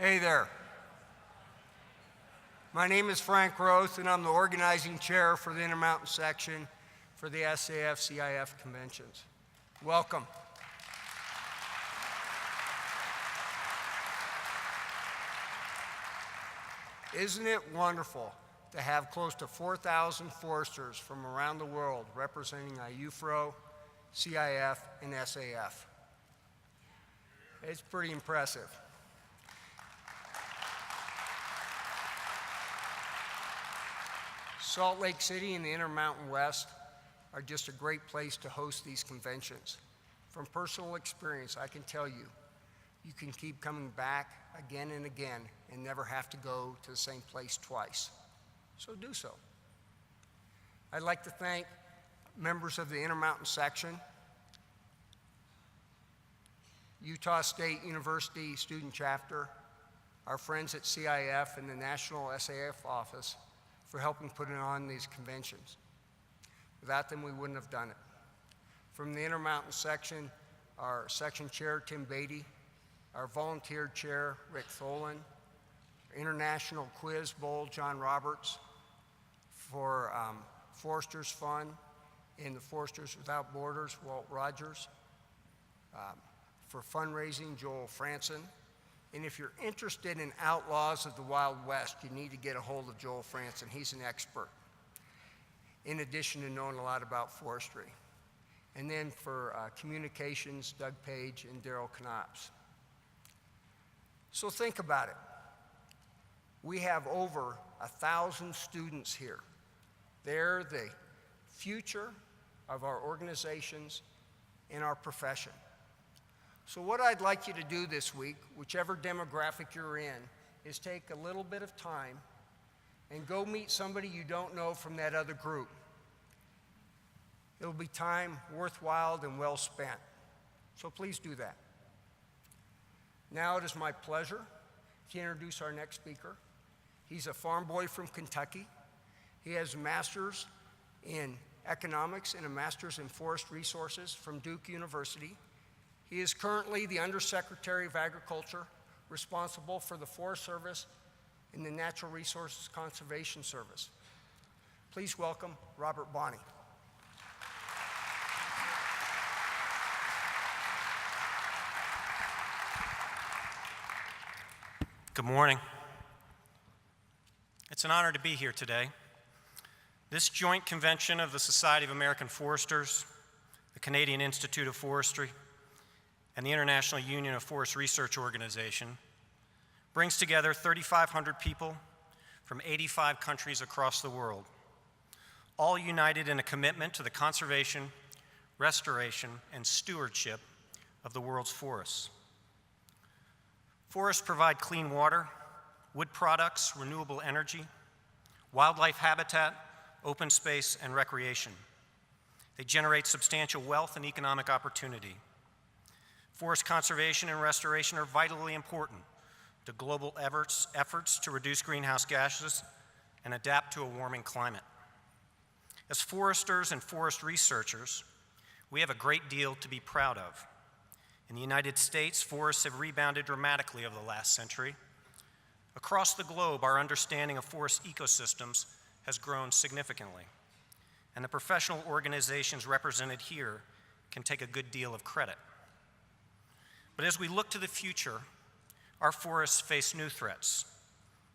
Hey there. My name is Frank Roth, and I'm the organizing chair for the Intermountain section for the SAF CIF conventions. Welcome. Isn't it wonderful to have close to 4,000 foresters from around the world representing IUFRO, CIF, and SAF? It's pretty impressive. Salt Lake City and the Intermountain West are just a great place to host these conventions. From personal experience, I can tell you, you can keep coming back again and again and never have to go to the same place twice. So do so. I'd like to thank members of the Intermountain section, Utah State University Student Chapter, our friends at CIF and the National SAF office for helping put on these conventions. Without them, we wouldn't have done it. From the Intermountain section, our section chair, Tim Beatty, our volunteer chair, Rick Tholen, International Quiz Bowl, John Roberts, for Foresters Fund and the Foresters Without Borders, Walt Rogers, for fundraising, Joel Franson. And if you're interested in outlaws of the Wild West, you need to get a hold of Joel Franson. He's an expert, in addition to knowing a lot about forestry. And then for communications, Doug Page and Daryl Knops. So think about it. We have over 1,000 students here. They're the future of our organizations and our profession. So what I'd like you to do this week, whichever demographic you're in, is take a little bit of time and go meet somebody you don't know from that other group. It'll be time worthwhile and well spent. So please do that. Now it is my pleasure to introduce our next speaker. He's a farm boy from Kentucky. He has a master's in economics and a master's in forest resources from Duke University. He is currently the Undersecretary of Agriculture, responsible for the Forest Service and the Natural Resources Conservation Service. Please welcome Robert Bonney. Good morning. It's an honor to be here today. This joint convention of the Society of American Foresters, the Canadian Institute of Forestry, and the International Union of Forest Research Organization brings together 3,500 people from 85 countries across the world, all united in a commitment to the conservation, restoration, and stewardship of the world's forests. Forests provide clean water, wood products, renewable energy, wildlife habitat, open space, and recreation. They generate substantial wealth and economic opportunity. Forest conservation and restoration are vitally important to global efforts to reduce greenhouse gases and adapt to a warming climate. As foresters and forest researchers, we have a great deal to be proud of. In the United States, forests have rebounded dramatically over the last century. Across the globe, our understanding of forest ecosystems has grown significantly, and the professional organizations represented here can take a good deal of credit. But as we look to the future, our forests face new threats.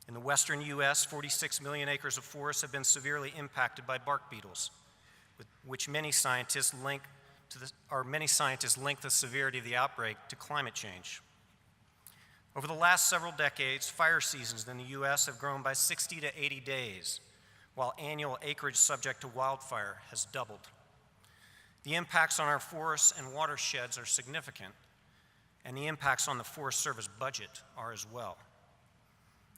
In the western US, 46 million acres of forests have been severely impacted by bark beetles, which many scientists link the severity of the outbreak to climate change. Over the last several decades, fire seasons in the US have grown by 60 to 80 days, while annual acreage subject to wildfire has doubled. The impacts on our forests and watersheds are significant, and the impacts on the Forest Service budget are as well.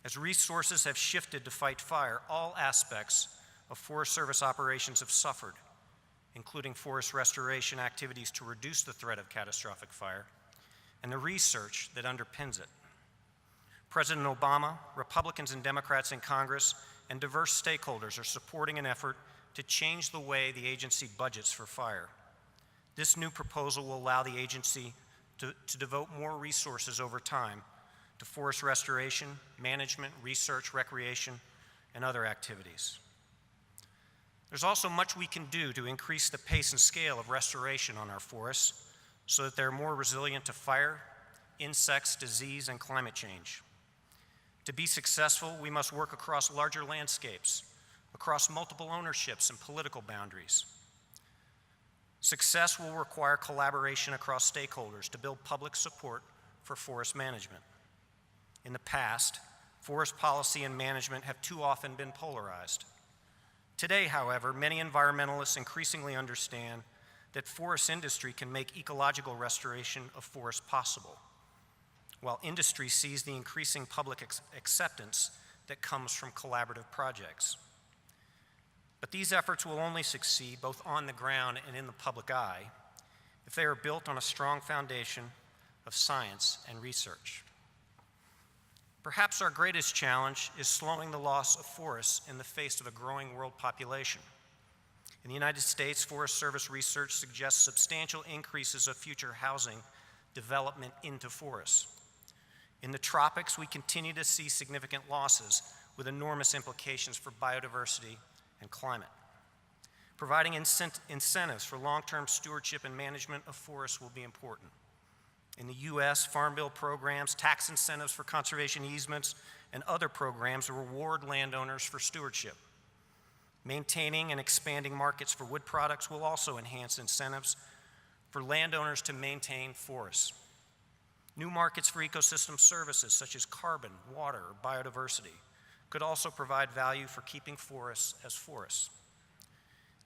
As resources have shifted to fight fire, all aspects of Forest Service operations have suffered, including forest restoration activities to reduce the threat of catastrophic fire, and the research that underpins it. President Obama, Republicans and Democrats in Congress, and diverse stakeholders are supporting an effort to change the way the agency budgets for fire. This new proposal will allow the agency to devote more resources over time to forest restoration, management, research, recreation, and other activities. There's also much we can do to increase the pace and scale of restoration on our forests so that they're more resilient to fire, insects, disease, and climate change. To be successful, we must work across larger landscapes, across multiple ownerships and political boundaries. Success will require collaboration across stakeholders to build public support for forest management. In the past, forest policy and management have too often been polarized. Today, however, many environmentalists increasingly understand that forest industry can make ecological restoration of forests possible, while industry sees the increasing public acceptance that comes from collaborative projects. But these efforts will only succeed both on the ground and in the public eye if they are built on a strong foundation of science and research. Perhaps our greatest challenge is slowing the loss of forests in the face of a growing world population. In the United States, Forest Service research suggests substantial increases of future housing development into forests. In the tropics, we continue to see significant losses with enormous implications for biodiversity and climate. Providing incentives for long-term stewardship and management of forests will be important. In the US, Farm Bill programs, tax incentives for conservation easements, and other programs reward landowners for stewardship. Maintaining and expanding markets for wood products will also enhance incentives for landowners to maintain forests. New markets for ecosystem services such as carbon, water, or biodiversity could also provide value for keeping forests as forests.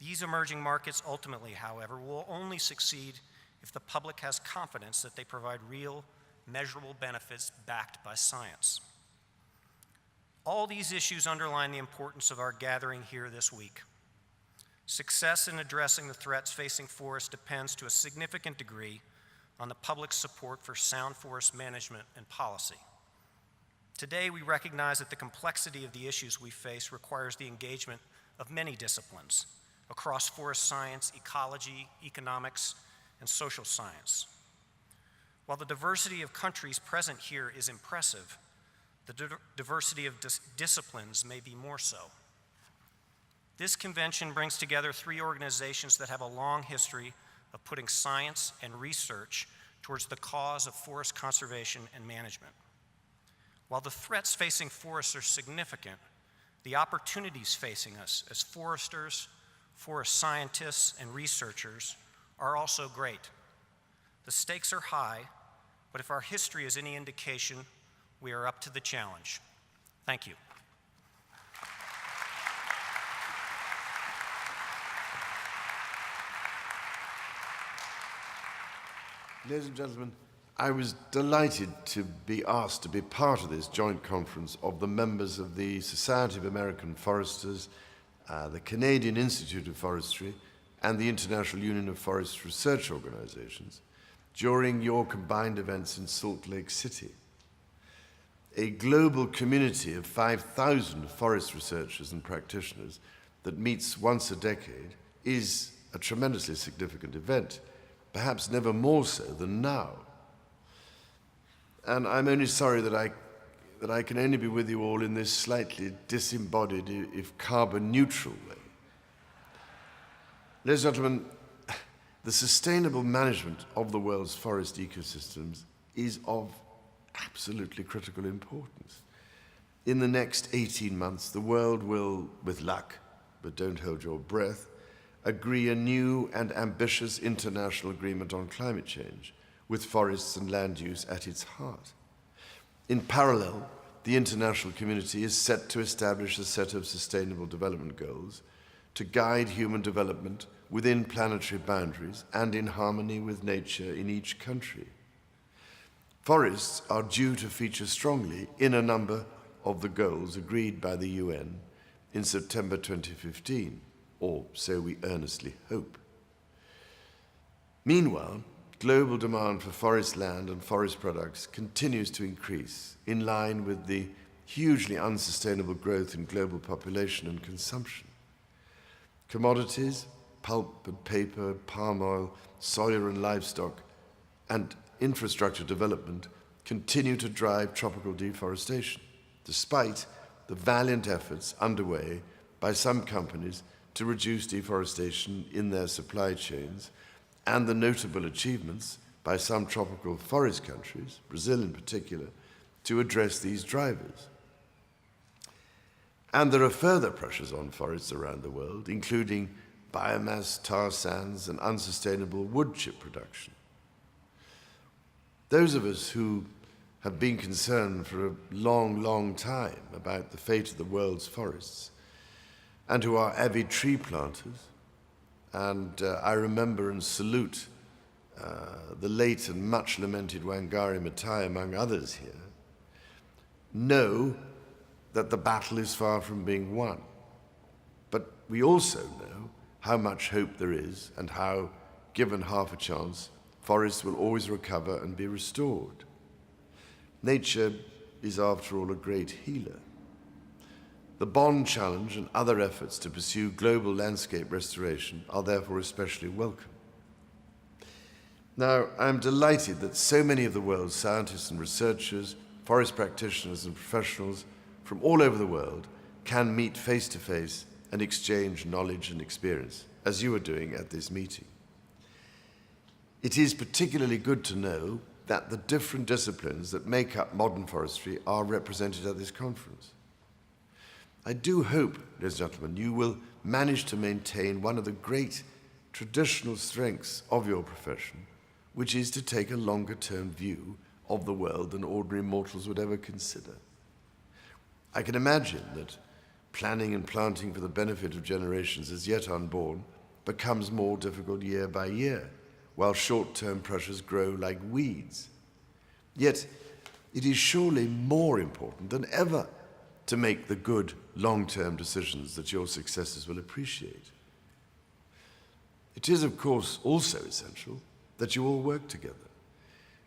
These emerging markets ultimately, however, will only succeed if the public has confidence that they provide real, measurable benefits backed by science. All these issues underline the importance of our gathering here this week. Success in addressing the threats facing forests depends to a significant degree on the public's support for sound forest management and policy. Today, we recognize that the complexity of the issues we face requires the engagement of many disciplines across forest science, ecology, economics, and social science. While the diversity of countries present here is impressive, the diversity of disciplines may be more so. This convention brings together three organizations that have a long history of putting science and research towards the cause of forest conservation and management. While the threats facing forests are significant, the opportunities facing us as foresters, forest scientists, and researchers are also great. The stakes are high, but if our history is any indication, we are up to the challenge. Thank you. Ladies and gentlemen, I was delighted to be asked to be part of this joint conference of the members of the Society of American Foresters, the Canadian Institute of Forestry, and the International Union of Forest Research Organizations during your combined events in Salt Lake City. A global community of 5,000 forest researchers and practitioners that meets once a decade is a tremendously significant event, perhaps never more so than now. And I'm only sorry that I can only be with you all in this slightly disembodied, if carbon neutral way. Ladies and gentlemen, the sustainable management of the world's forest ecosystems is of absolutely critical importance. In the next 18 months, the world will, with luck, but don't hold your breath, agree a new and ambitious international agreement on climate change, with forests and land use at its heart. In parallel, the international community is set to establish a set of sustainable development goals to guide human development within planetary boundaries and in harmony with nature in each country. Forests are due to feature strongly in a number of the goals agreed by the UN in September 2015, or so we earnestly hope. Meanwhile, global demand for forest land and forest products continues to increase in line with the hugely unsustainable growth in global population and consumption. Commodities, pulp and paper, palm oil, soya and livestock, and infrastructure development continue to drive tropical deforestation, despite the valiant efforts underway by some companies to reduce deforestation in their supply chains, and the notable achievements by some tropical forest countries, Brazil in particular, to address these drivers. And there are further pressures on forests around the world, including biomass, tar sands, and unsustainable wood chip production. Those of us who have been concerned for a long, long time about the fate of the world's forests, and who are avid tree planters, and I remember and salute the late and much lamented Wangari Maathai, among others here, know that the battle is far from being won. But we also know how much hope there is and how, given half a chance, forests will always recover and be restored. Nature is, after all, a great healer. The Bonn Challenge and other efforts to pursue global landscape restoration are therefore especially welcome. Now, I'm delighted that so many of the world's scientists and researchers, forest practitioners and professionals from all over the world can meet face-to-face and exchange knowledge and experience, as you are doing at this meeting. It is particularly good to know that the different disciplines that make up modern forestry are represented at this conference. I do hope, ladies and gentlemen, you will manage to maintain one of the great traditional strengths of your profession, which is to take a longer-term view of the world than ordinary mortals would ever consider. I can imagine that planning and planting for the benefit of generations as yet unborn becomes more difficult year by year, while short-term pressures grow like weeds. Yet, it is surely more important than ever to make the good long-term decisions that your successors will appreciate. It is, of course, also essential that you all work together.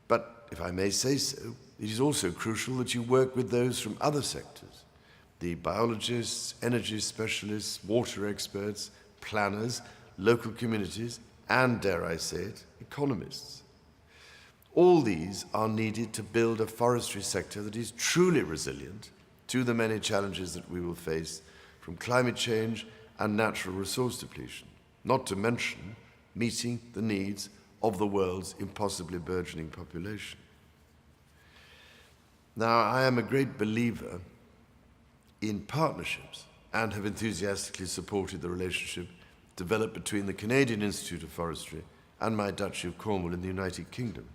But, if I may say so, it is also crucial that you work with those from other sectors, the biologists, energy specialists, water experts, planners, local communities, and, dare I say it, economists. All these are needed to build a forestry sector that is truly resilient to the many challenges that we will face from climate change and natural resource depletion, not to mention meeting the needs of the world's impossibly burgeoning population. Now, I am a great believer in partnerships and have enthusiastically supported the relationship developed between the Canadian Institute of Forestry and my Duchy of Cornwall in the United Kingdom.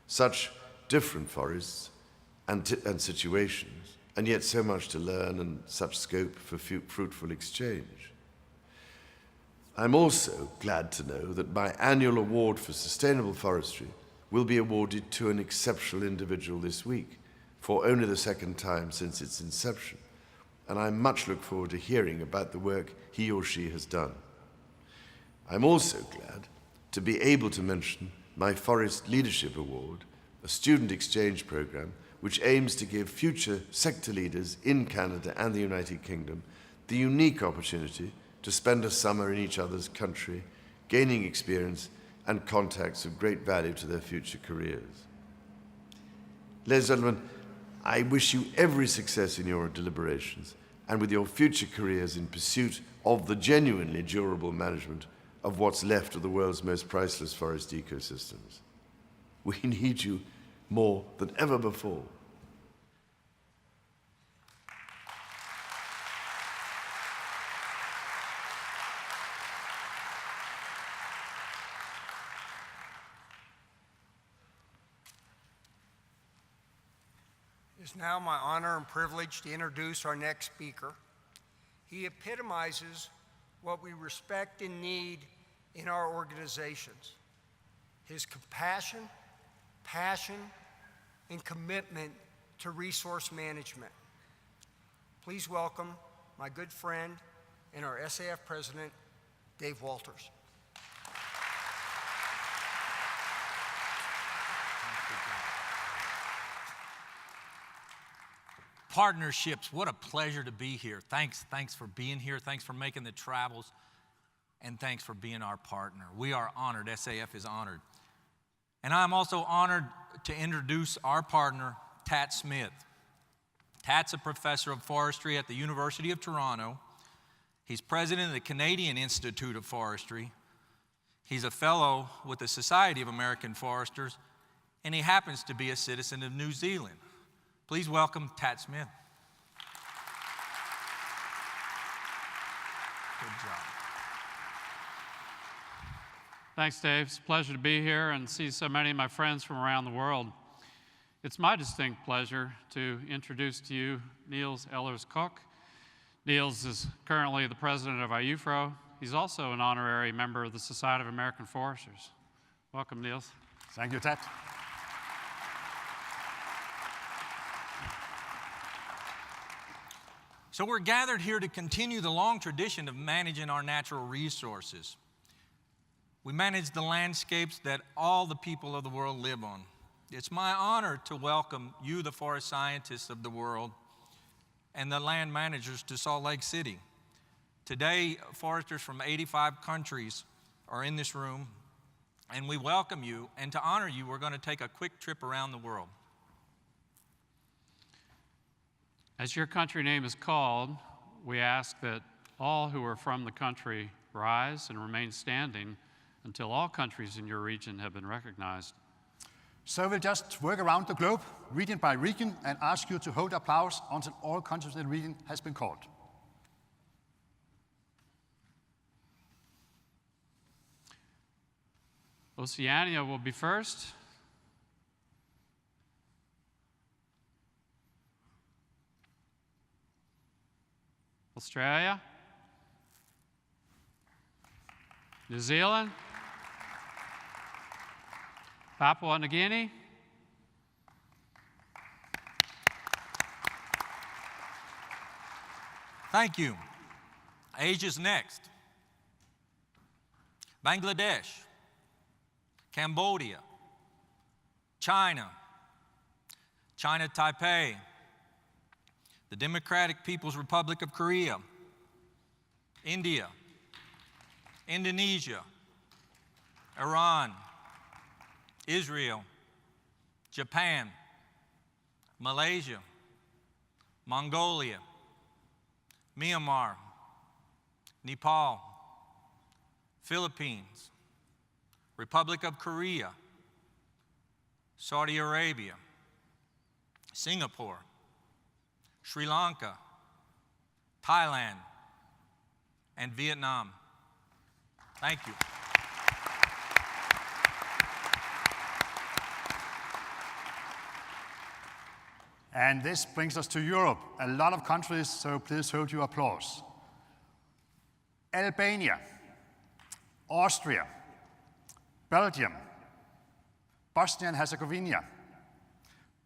Such different forests and situations, and yet so much to learn and such scope for fruitful exchange. I'm also glad to know that my annual award for sustainable forestry will be awarded to an exceptional individual this week, for only the second time since its inception, and I much look forward to hearing about the work he or she has done. I'm also glad to be able to mention my Forest Leadership Award, a student exchange program which aims to give future sector leaders in Canada and the United Kingdom the unique opportunity to spend a summer in each other's country, gaining experience and contacts of great value to their future careers. Ladies and gentlemen, I wish you every success in your deliberations and with your future careers in pursuit of the genuinely durable management of what's left of the world's most priceless forest ecosystems. We need you more than ever before. It is now my honor and privilege to introduce our next speaker. He epitomizes what we respect and need in our organizations: his compassion, passion, and commitment to resource management. Please welcome my good friend and our SAF president, Dave Walters. Partnerships, what a pleasure to be here. Thanks for being here. Thanks for making the travels. And thanks for being our partner. We are honored. SAF is honored. And I'm also honored to introduce our partner, Tat Smith. Tat's a professor of forestry at the University of Toronto. He's president of the Canadian Institute of Forestry. He's a fellow with the Society of American Foresters, and he happens to be a citizen of New Zealand. Please welcome Tat Smith. Good job. Thanks, Dave. It's a pleasure to be here and see so many of my friends from around the world. It's my distinct pleasure to introduce to you Niels Ehlers-Cook. Niels is currently the president of IUFRO. He's also an honorary member of the Society of American Foresters. Welcome, Niels. Thank you, Ted. So we're gathered here to continue the long tradition of managing our natural resources. We manage the landscapes that all the people of the world live on. It's my honor to welcome you, the forest scientists of the world, and the land managers to Salt Lake City. Today, foresters from 85 countries are in this room, and we welcome you. And to honor you, we're going to take a quick trip around the world. As your country name is called, we ask that all who are from the country rise and remain standing until all countries in your region have been recognized. So we'll just work around the globe, region by region, and ask you to hold applause until all countries in the region has been called. Oceania will be first. Australia. New Zealand. Papua New Guinea. Thank you. Asia's next. Bangladesh, Cambodia, China, China Taipei, the Democratic People's Republic of Korea, India, Indonesia, Iran, Israel, Japan, Malaysia, Mongolia, Myanmar, Nepal, Philippines, Republic of Korea, Saudi Arabia, Singapore, Sri Lanka, Thailand, and Vietnam. Thank you. And this brings us to Europe. A lot of countries, so please hold your applause. Albania, Austria, Belgium, Bosnia and Herzegovina,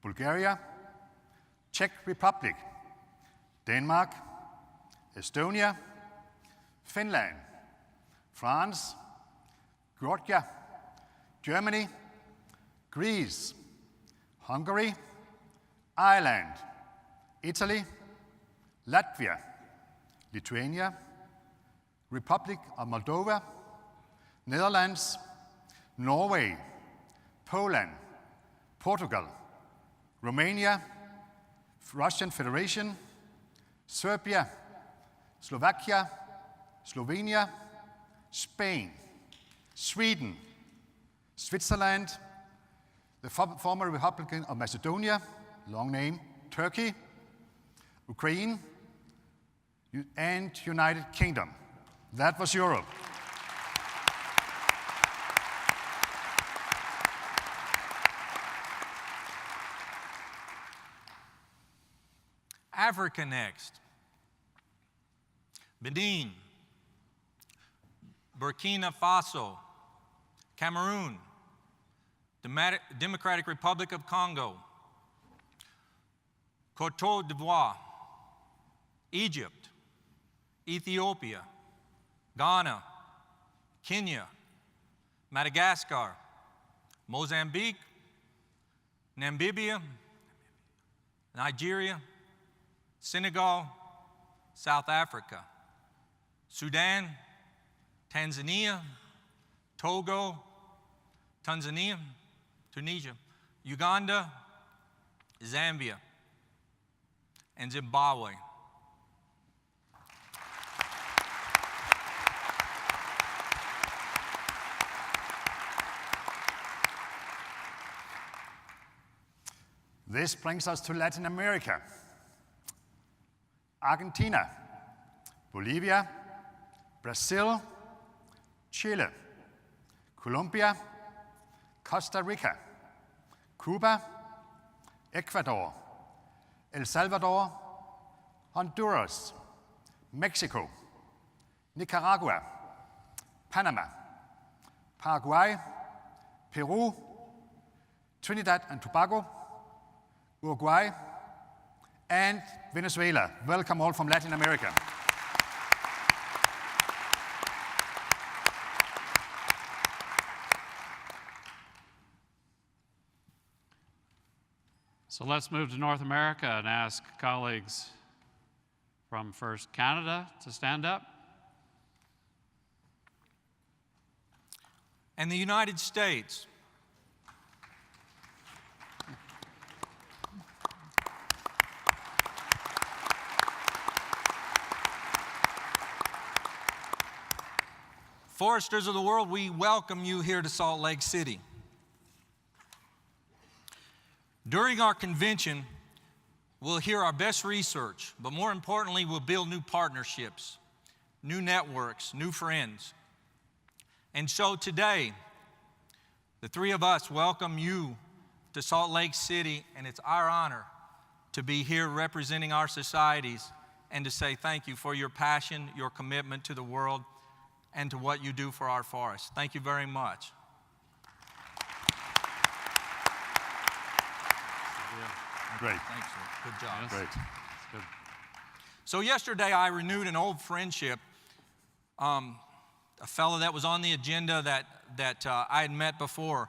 Bulgaria, Czech Republic, Denmark, Estonia, Finland, France, Georgia, Germany, Greece, Hungary, Ireland, Italy, Latvia, Lithuania, Republic of Moldova, Netherlands, Norway, Poland, Portugal, Romania, Russian Federation, Serbia, Slovakia, Slovenia, Spain, Sweden, Switzerland, the former Republic of Macedonia, long name, Turkey, Ukraine, and United Kingdom. That was Europe. Africa next. Benin, Burkina Faso, Cameroon, Democratic Republic of Congo, Côte d'Ivoire, Egypt, Ethiopia, Ghana, Kenya, Madagascar, Mozambique, Namibia, Nigeria, Senegal, South Africa, Sudan, Tanzania, Togo, Tanzania, Tunisia, Uganda, Zambia, and Zimbabwe. This brings us to Latin America. Argentina, Bolivia, Brazil, Chile, Colombia, Costa Rica, Cuba, Ecuador, El Salvador, Honduras, Mexico, Nicaragua, Panama, Paraguay, Peru, Trinidad and Tobago, Uruguay, and Venezuela. Welcome all from Latin America. So let's move to North America and ask colleagues from first Canada to stand up. And the United States. Foresters of the world, we welcome you here to Salt Lake City. During our convention, we'll hear our best research, but more importantly, we'll build new partnerships, new networks, new friends. And so today, the three of us welcome you to Salt Lake City, and it's our honor to be here representing our societies and to say thank you for your passion, your commitment to the world, and to what you do for our forests. Thank you very much. Great. Thanks, sir. Good job. Yes. Great. Good. So yesterday I renewed an old friendship. A fellow that was on the agenda that I had met before.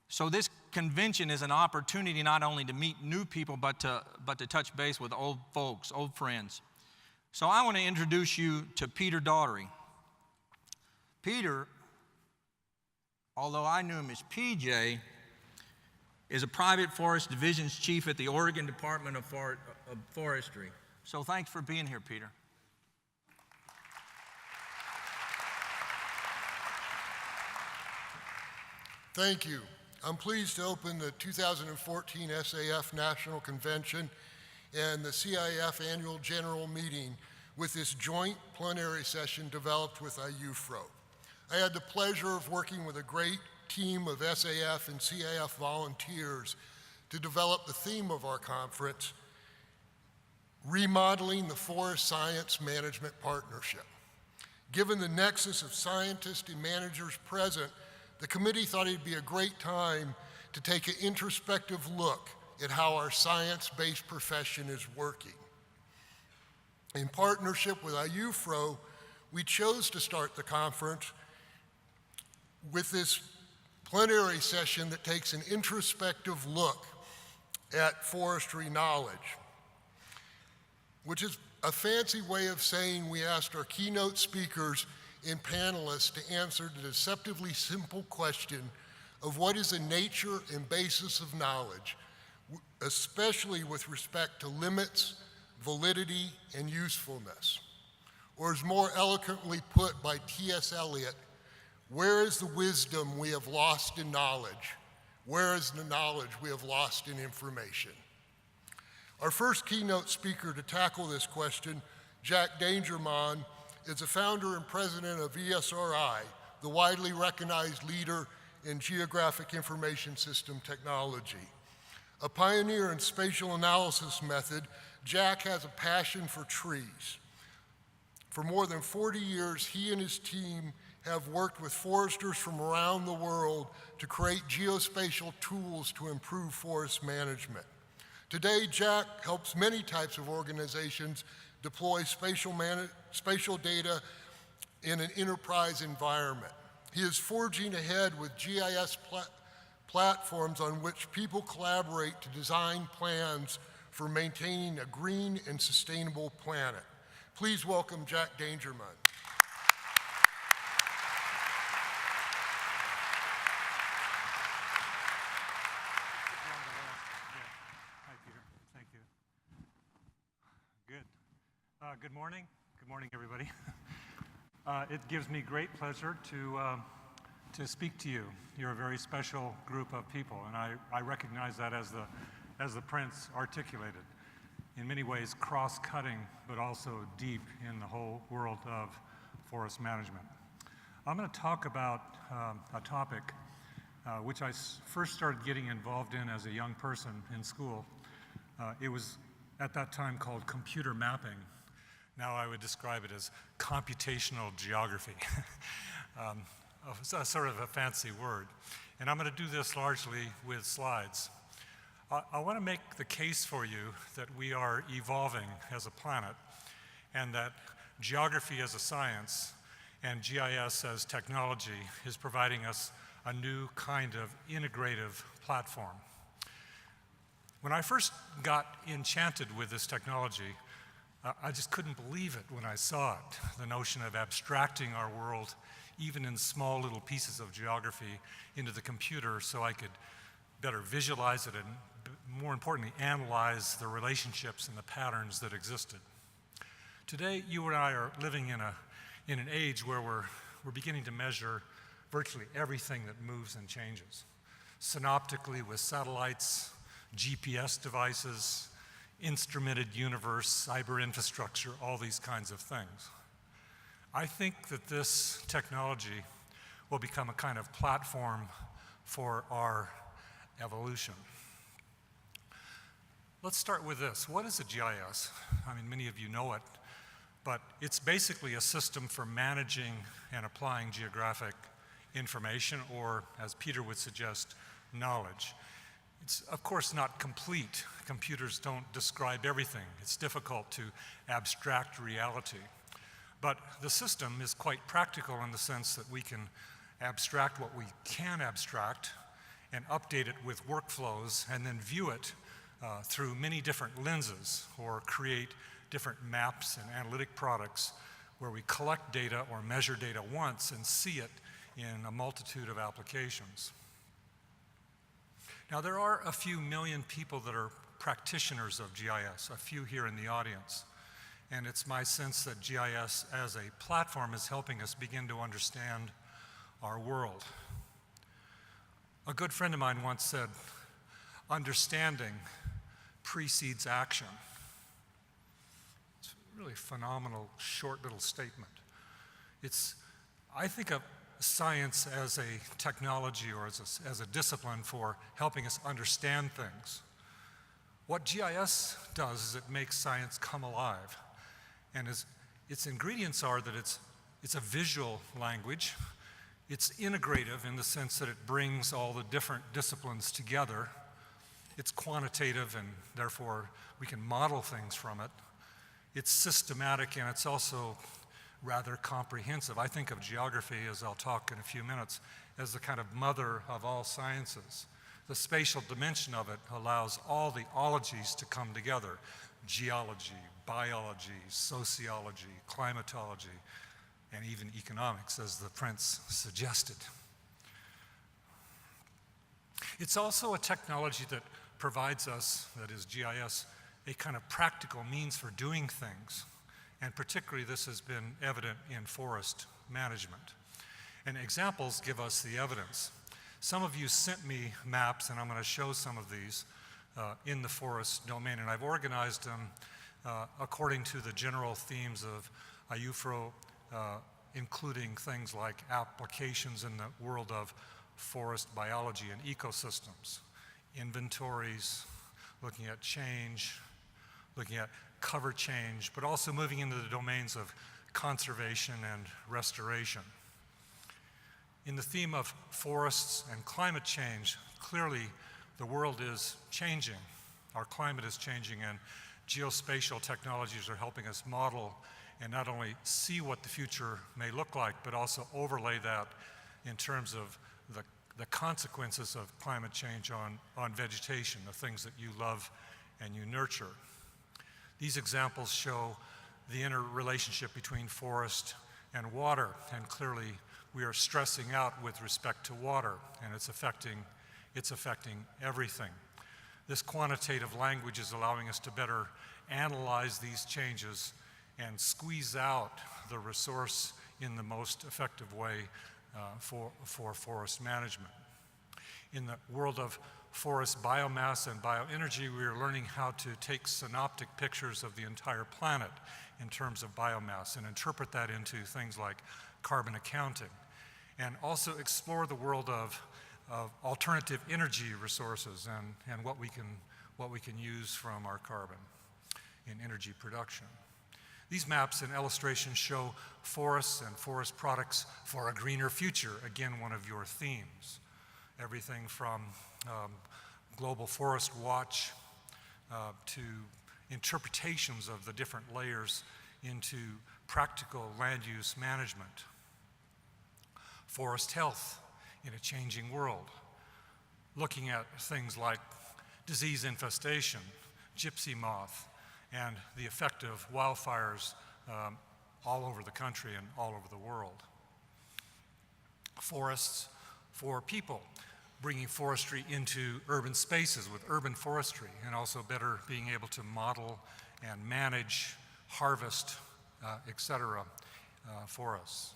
So this convention is an opportunity not only to meet new people, but to touch base with old folks, old friends. So I want to introduce you to Peter Daugherty. Peter, although I knew him as PJ, is a private forest division's chief at the Oregon Department of Forestry. So thanks for being here, Peter. Thank you. I'm pleased to open the 2014 SAF National Convention and the CIF Annual General Meeting with this joint plenary session developed with IUFRO. I had the pleasure of working with a great team of SAF and CIF volunteers to develop the theme of our conference, Remodeling the Forest Science Management Partnership. Given the nexus of scientists and managers present, the committee thought it'd be a great time to take an introspective look at how our science-based profession is working. In partnership with IUFRO, we chose to start the conference with this plenary session that takes an introspective look at forestry knowledge, which is a fancy way of saying we asked our keynote speakers and panelists to answer the deceptively simple question of what is the nature and basis of knowledge, especially with respect to limits, validity, and usefulness. Or as more eloquently put by T.S. Eliot, where is the wisdom we have lost in knowledge? Where is the knowledge we have lost in information? Our first keynote speaker to tackle this question, Jack Dangermond, is the founder and president of ESRI, the widely recognized leader in geographic information system technology. A pioneer in spatial analysis method, Jack has a passion for trees. For more than 40 years, he and his team have worked with foresters from around the world to create geospatial tools to improve forest management. Today, Jack helps many types of organizations deploy spatial data in an enterprise environment. He is forging ahead with GIS platforms on which people collaborate to design plans for maintaining a green and sustainable planet. Please welcome Jack Dangermond. Good morning. Good morning, everybody. It gives me great pleasure to speak to you. You're a very special group of people, and I recognize that as the Prince articulated. In many ways, cross-cutting, but also deep in the whole world of forest management. I'm going to talk about a topic which I first started getting involved in as a young person in school. It was at that time called computer mapping. Now I would describe it as computational geography. It's a sort of a fancy word. And I'm going to do this largely with slides. I want to make the case for you that we are evolving as a planet, and that geography as a science and GIS as technology is providing us a new kind of integrative platform. When I first got enchanted with this technology, I just couldn't believe it when I saw it, the notion of abstracting our world, even in small little pieces of geography, into the computer so I could better visualize it and, more importantly, analyze the relationships and the patterns that existed. Today, you and I are living in an age where we're beginning to measure virtually everything that moves and changes, synoptically with satellites, GPS devices, instrumented universe, cyber infrastructure, all these kinds of things. I think that this technology will become a kind of platform for our evolution. Let's start with this. What is a GIS? I mean, many of you know it, but it's basically a system for managing and applying geographic information, or, as Peter would suggest, knowledge. It's, of course, not complete. Computers don't describe everything. It's difficult to abstract reality. But the system is quite practical in the sense that we can abstract what we can abstract and update it with workflows and then view it through many different lenses, or create different maps and analytic products where we collect data or measure data once and see it in a multitude of applications. Now, there are a few million people that are practitioners of GIS, a few here in the audience. And it's my sense that GIS as a platform is helping us begin to understand our world. A good friend of mine once said, understanding precedes action. It's a really phenomenal, short little statement. I think of science as a technology, or as a discipline for helping us understand things. What GIS does is it makes science come alive. And its ingredients are that it's a visual language. It's integrative in the sense that it brings all the different disciplines together. It's quantitative, and therefore we can model things from it. It's systematic, and it's also rather comprehensive. I think of geography, as I'll talk in a few minutes, as the kind of mother of all sciences. The spatial dimension of it allows all the ologies to come together: geology, biology, sociology, climatology, and even economics, as the Prince suggested. It's also a technology that provides us, that is GIS, a kind of practical means for doing things. And particularly this has been evident in forest management. And examples give us the evidence. Some of you sent me maps, and I'm going to show some of these in the forest domain. And I've organized them according to the general themes of IUFRO, including things like applications in the world of forest biology and ecosystems, inventories, looking at change, looking at cover change, but also moving into the domains of conservation and restoration. In the theme of forests and climate change, clearly the world is changing. Our climate is changing, and geospatial technologies are helping us model and not only see what the future may look like, but also overlay that in terms of the consequences of climate change on vegetation, the things that you love and you nurture. These examples show the interrelationship between forest and water, and clearly we are stressing out with respect to water, and it's affecting everything. This quantitative language is allowing us to better analyze these changes and squeeze out the resource in the most effective way for forest management. In the world of forest biomass and bioenergy, we are learning how to take synoptic pictures of the entire planet in terms of biomass and interpret that into things like carbon accounting, and also explore the world of alternative energy resources and what we can use from our carbon in energy production. These maps and illustrations show forests and forest products for a greener future, again, one of your themes. Everything from Global Forest Watch to interpretations of the different layers into practical land use management. Forest health in a changing world, looking at things like disease infestation, gypsy moth, and the effect of wildfires all over the country and all over the world. Forests for people, bringing forestry into urban spaces with urban forestry, and also better being able to model and manage, harvest, etc. forests.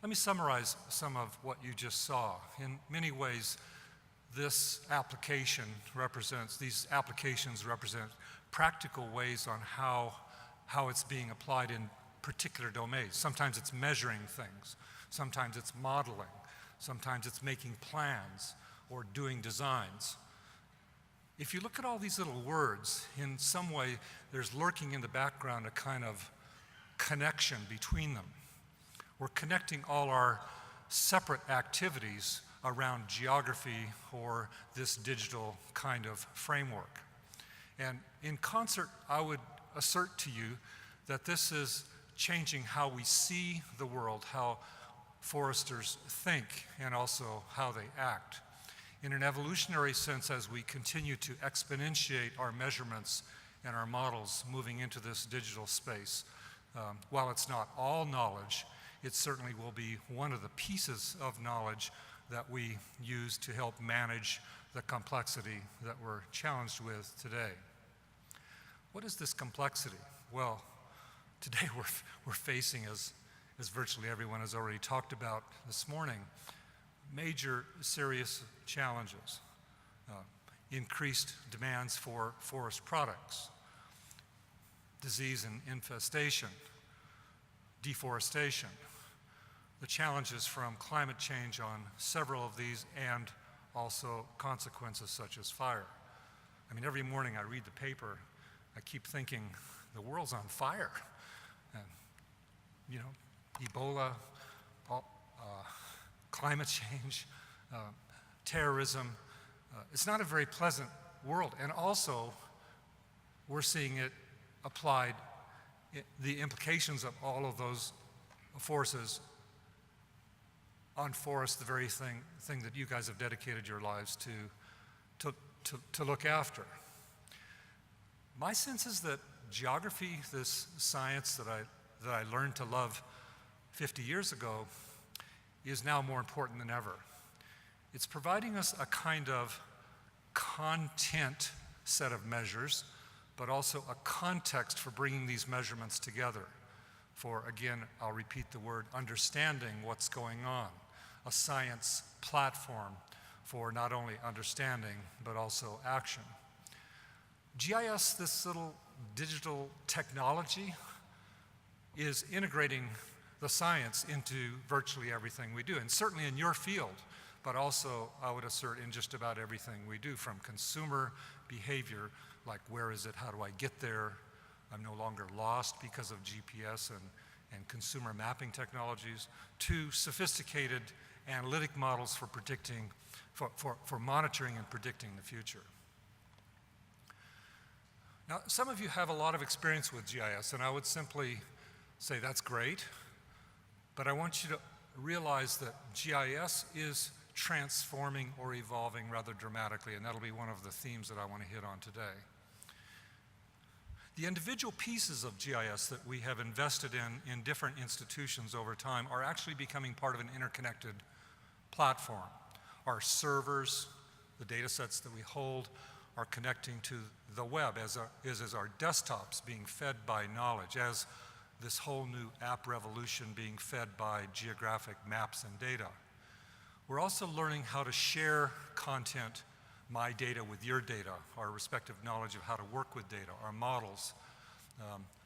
Let me summarize some of what you just saw. In many ways, these applications represent practical ways on how it's being applied in particular domains. Sometimes it's measuring things, sometimes it's modeling, sometimes it's making plans or doing designs. If you look at all these little words, in some way there's lurking in the background a kind of connection between them. We're connecting all our separate activities around geography or this digital kind of framework. And in concert, I would assert to you that this is changing how we see the world, how foresters think, and also how they act. In an evolutionary sense, as we continue to exponentiate our measurements and our models moving into this digital space, while it's not all knowledge, it certainly will be one of the pieces of knowledge that we use to help manage the complexity that we're challenged with today. What is this complexity? Well, today we're facing, as virtually everyone has already talked about this morning, major serious challenges. Increased demands for forest products, disease and infestation, deforestation, the challenges from climate change on several of these, and also consequences such as fire. I mean, every morning I read the paper, I keep thinking, the world's on fire. And, you know, Ebola, climate change, terrorism. It's not a very pleasant world. And also, we're seeing it applied, the implications of all of those forces on forests, the very thing that you guys have dedicated your lives to look after. My sense is that geography, this science that I learned to love 50 years ago, is now more important than ever. It's providing us a kind of content set of measures, but also a context for bringing these measurements together. For, again, I'll repeat the word, understanding what's going on. A science platform for not only understanding, but also action. GIS, this little digital technology, is integrating the science into virtually everything we do, and certainly in your field, but also, I would assert, in just about everything we do, from consumer behavior, like where is it, how do I get there, I'm no longer lost because of GPS and consumer mapping technologies, to sophisticated analytic models for predicting, for monitoring and predicting the future. Now, some of you have a lot of experience with GIS, and I would simply say that's great, but I want you to realize that GIS is transforming or evolving rather dramatically, and that'll be one of the themes that I want to hit on today. The individual pieces of GIS that we have invested in different institutions over time are actually becoming part of an interconnected platform. Our servers, the data sets that we hold, are connecting to the web, as our desktops being fed by knowledge, as this whole new app revolution being fed by geographic maps and data. We're also learning how to share content, my data with your data, our respective knowledge of how to work with data, our models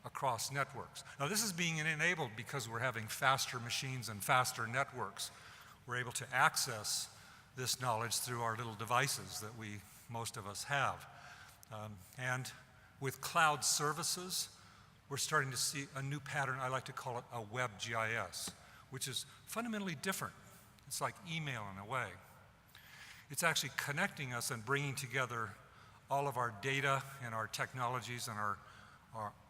across networks. Now this is being enabled because we're having faster machines and faster networks. We're able to access this knowledge through our little devices that most of us have. And with cloud services, we're starting to see a new pattern. I like to call it a web GIS, which is fundamentally different. It's like email in a way. It's actually connecting us and bringing together all of our data and our technologies and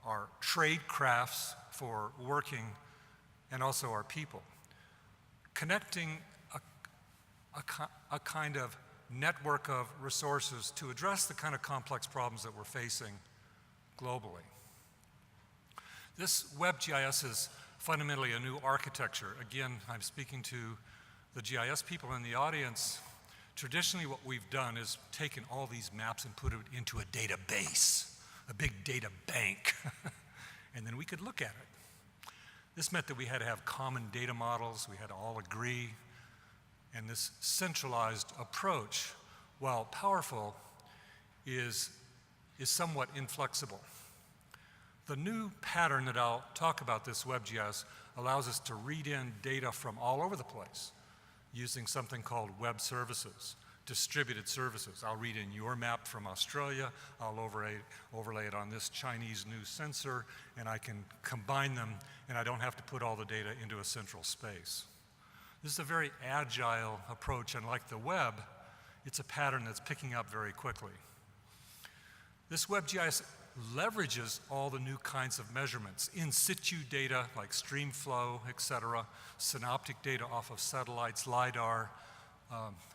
our trade crafts for working, and also our people. Connecting a kind of network of resources to address the kind of complex problems that we're facing globally. This web GIS is fundamentally a new architecture. Again, I'm speaking to the GIS people in the audience. Traditionally, what we've done is taken all these maps and put it into a database, a big data bank, and then we could look at it. This meant that we had to have common data models, we had to all agree, and this centralized approach, while powerful, is somewhat inflexible. The new pattern that I'll talk about, this WebGIS, allows us to read in data from all over the place using something called web services, distributed services. I'll read in your map from Australia, I'll overlay it on this Chinese new sensor, and I can combine them, and I don't have to put all the data into a central space. This is a very agile approach, and like the web, it's a pattern that's picking up very quickly. This WebGIS leverages all the new kinds of measurements, in situ data like stream flow, etc., synoptic data off of satellites, LiDAR,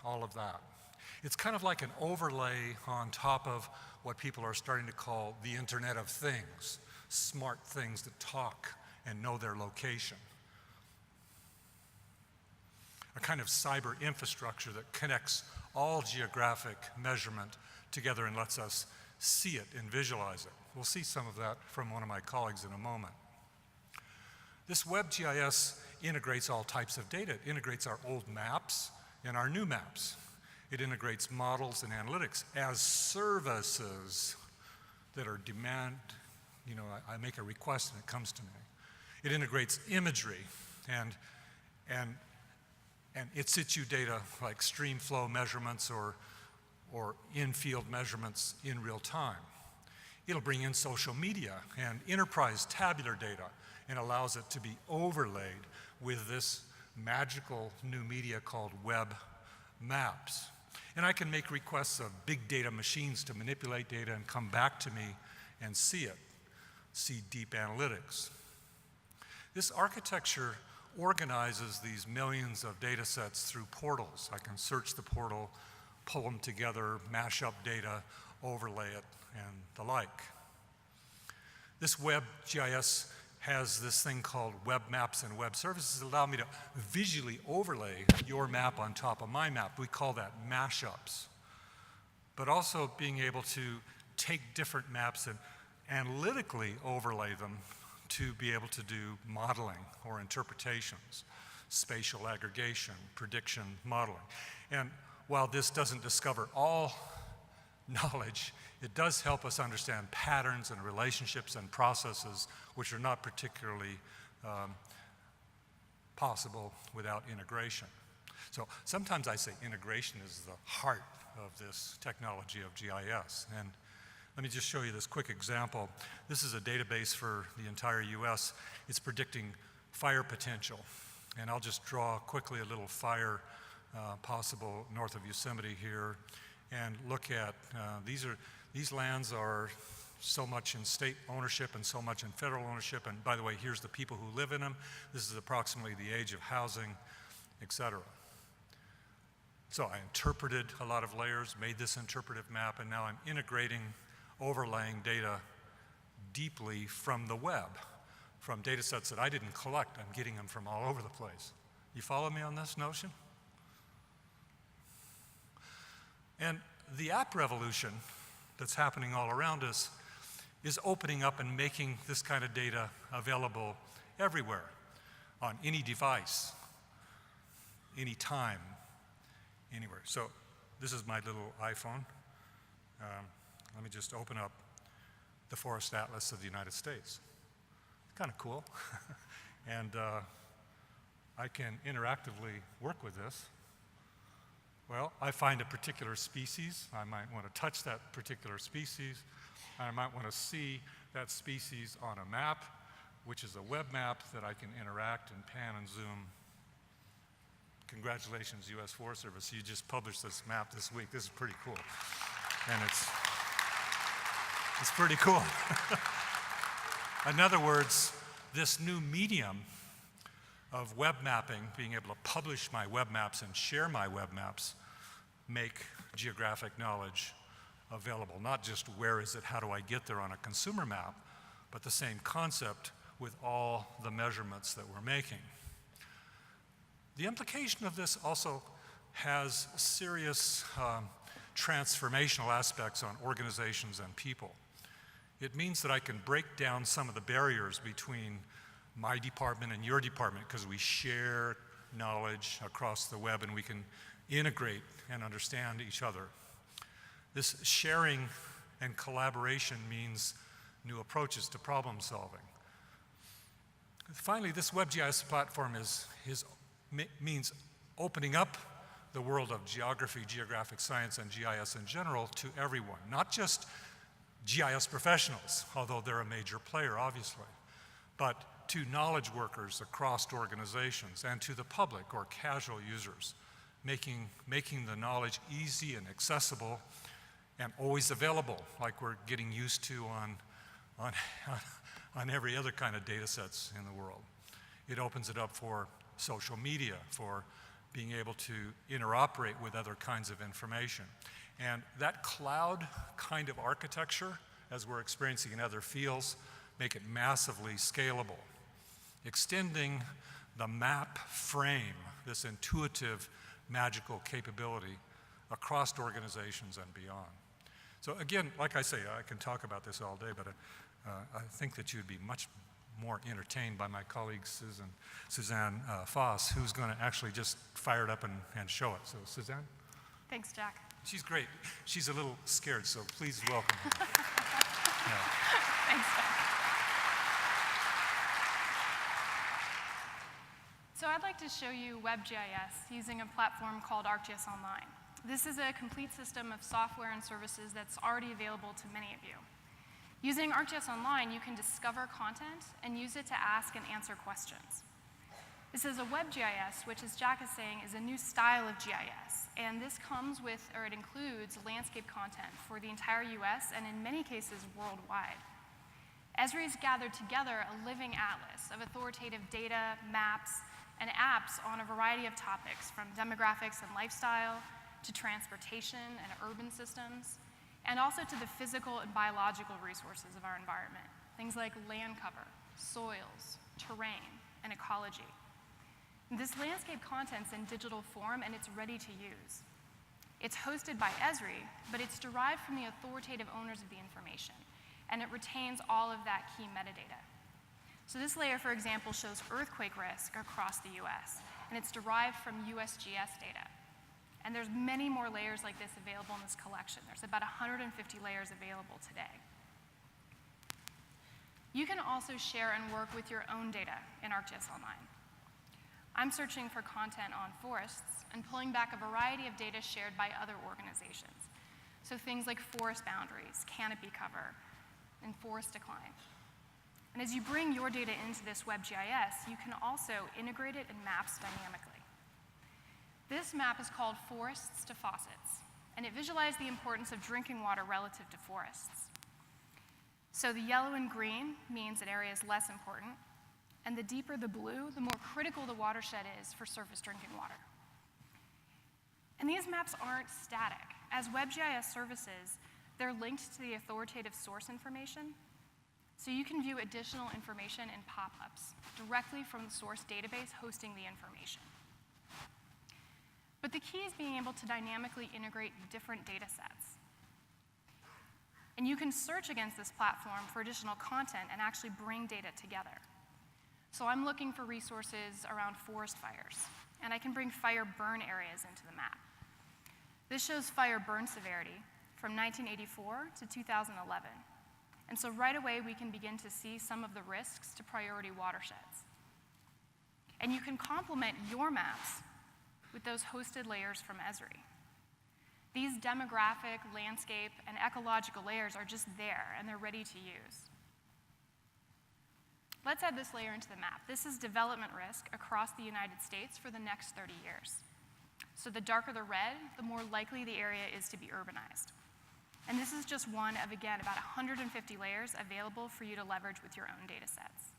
all of that. It's kind of like an overlay on top of what people are starting to call the Internet of Things, smart things that talk and know their location. A kind of cyber infrastructure that connects all geographic measurement together and lets us see it and visualize it. We'll see some of that from one of my colleagues in a moment. This WebGIS integrates all types of data. It integrates our old maps and our new maps. It integrates models and analytics as services that are I make a request and it comes to me. It integrates imagery and in situ data like stream flow measurements or in-field measurements in real time. It'll bring in social media and enterprise tabular data and allows it to be overlaid with this magical new media called web maps. And I can make requests of big data machines to manipulate data and come back to me and see it, see deep analytics. This architecture organizes these millions of data sets through portals. I can search the portal, pull them together, mash up data, overlay it, and the like. This WebGIS has this thing called web maps and web services that allow me to visually overlay your map on top of my map. We call that mashups. But also being able to take different maps and analytically overlay them to be able to do modeling or interpretations, spatial aggregation, prediction modeling. And while this doesn't discover all knowledge, it does help us understand patterns and relationships and processes which are not particularly possible without integration. So sometimes I say integration is the heart of this technology of GIS. And let me just show you this quick example. This is a database for the entire US. It's predicting fire potential. And I'll just draw quickly a little fire possible north of Yosemite here and look at, these lands are so much in state ownership and so much in federal ownership. And by the way, here's the people who live in them. This is approximately the age of housing, etc. So I interpreted a lot of layers, made this interpretive map, and now I'm integrating, overlaying data deeply from the web, from data sets that I didn't collect. I'm getting them from all over the place. You follow me on this notion? And the app revolution that's happening all around us is opening up and making this kind of data available everywhere, on any device, anytime, anywhere. So this is my little iPhone. Let me just open up the Forest Atlas of the United States. Kind of cool. And I can interactively work with this. Well, I find a particular species. I might want to touch that particular species. I might want to see that species on a map, which is a web map that I can interact and pan and zoom. Congratulations, U.S. Forest Service. You just published this map this week. This is pretty cool. And it's pretty cool. In other words, this new medium of web mapping, being able to publish my web maps and share my web maps, make geographic knowledge available. Not just where is it, how do I get there on a consumer map, but the same concept with all the measurements that we're making. The implication of this also has serious transformational aspects on organizations and people. It means that I can break down some of the barriers between my department and your department because we share knowledge across the web and we can integrate and understand each other. This sharing and collaboration means new approaches to problem solving. Finally, this WebGIS platform means opening up the world of geography, geographic science, and GIS in general to everyone, not just GIS professionals, although they're a major player, obviously, but to knowledge workers across organizations and to the public or casual users, making the knowledge easy and accessible and always available, like we're getting used to on every other kind of data sets in the world. It opens it up for social media, for being able to interoperate with other kinds of information. And that cloud kind of architecture, as we're experiencing in other fields, make it massively scalable, extending the map frame, this intuitive, magical capability across organizations and beyond. So again, like I say, I can talk about this all day, but I think that you'd be much more entertained by my colleague Suzanne Foss, who's going to actually just fire it up and show it. So Suzanne? Thanks, Jack. She's great. She's a little scared, so please welcome her. Yeah. Thanks, Jack. So I'd like to show you WebGIS using a platform called ArcGIS Online. This is a complete system of software and services that's already available to many of you. Using ArcGIS Online, you can discover content and use it to ask and answer questions. This is a WebGIS, which, as Jack is saying, is a new style of GIS. And this comes with, or it includes, landscape content for the entire US and in many cases worldwide. Esri's gathered together a living atlas of authoritative data, maps, and apps on a variety of topics, from demographics and lifestyle to transportation and urban systems, and also to the physical and biological resources of our environment, things like land cover, soils, terrain, and ecology. This landscape content's in digital form and it's ready to use. It's hosted by Esri, but it's derived from the authoritative owners of the information, and it retains all of that key metadata. So this layer, for example, shows earthquake risk across the US, and it's derived from USGS data. And there's many more layers like this available in this collection. There's about 150 layers available today. You can also share and work with your own data in ArcGIS Online. I'm searching for content on forests and pulling back a variety of data shared by other organizations. So things like forest boundaries, canopy cover, and forest decline. And as you bring your data into this WebGIS, you can also integrate it in maps dynamically. This map is called Forests to Faucets, and it visualized the importance of drinking water relative to forests. So the yellow and green means an area is less important, and the deeper the blue, the more critical the watershed is for surface drinking water. And these maps aren't static. As WebGIS services, they're linked to the authoritative source information, so you can view additional information in pop-ups directly from the source database hosting the information. But the key is being able to dynamically integrate different data sets. And you can search against this platform for additional content and actually bring data together. So I'm looking for resources around forest fires, and I can bring fire burn areas into the map. This shows fire burn severity from 1984 to 2011. And so right away, we can begin to see some of the risks to priority watersheds. And you can complement your maps with those hosted layers from Esri. These demographic, landscape, and ecological layers are just there, and they're ready to use. Let's add this layer into the map. This is development risk across the United States for the next 30 years. So the darker the red, the more likely the area is to be urbanized. And this is just one of, again, about 150 layers available for you to leverage with your own data sets.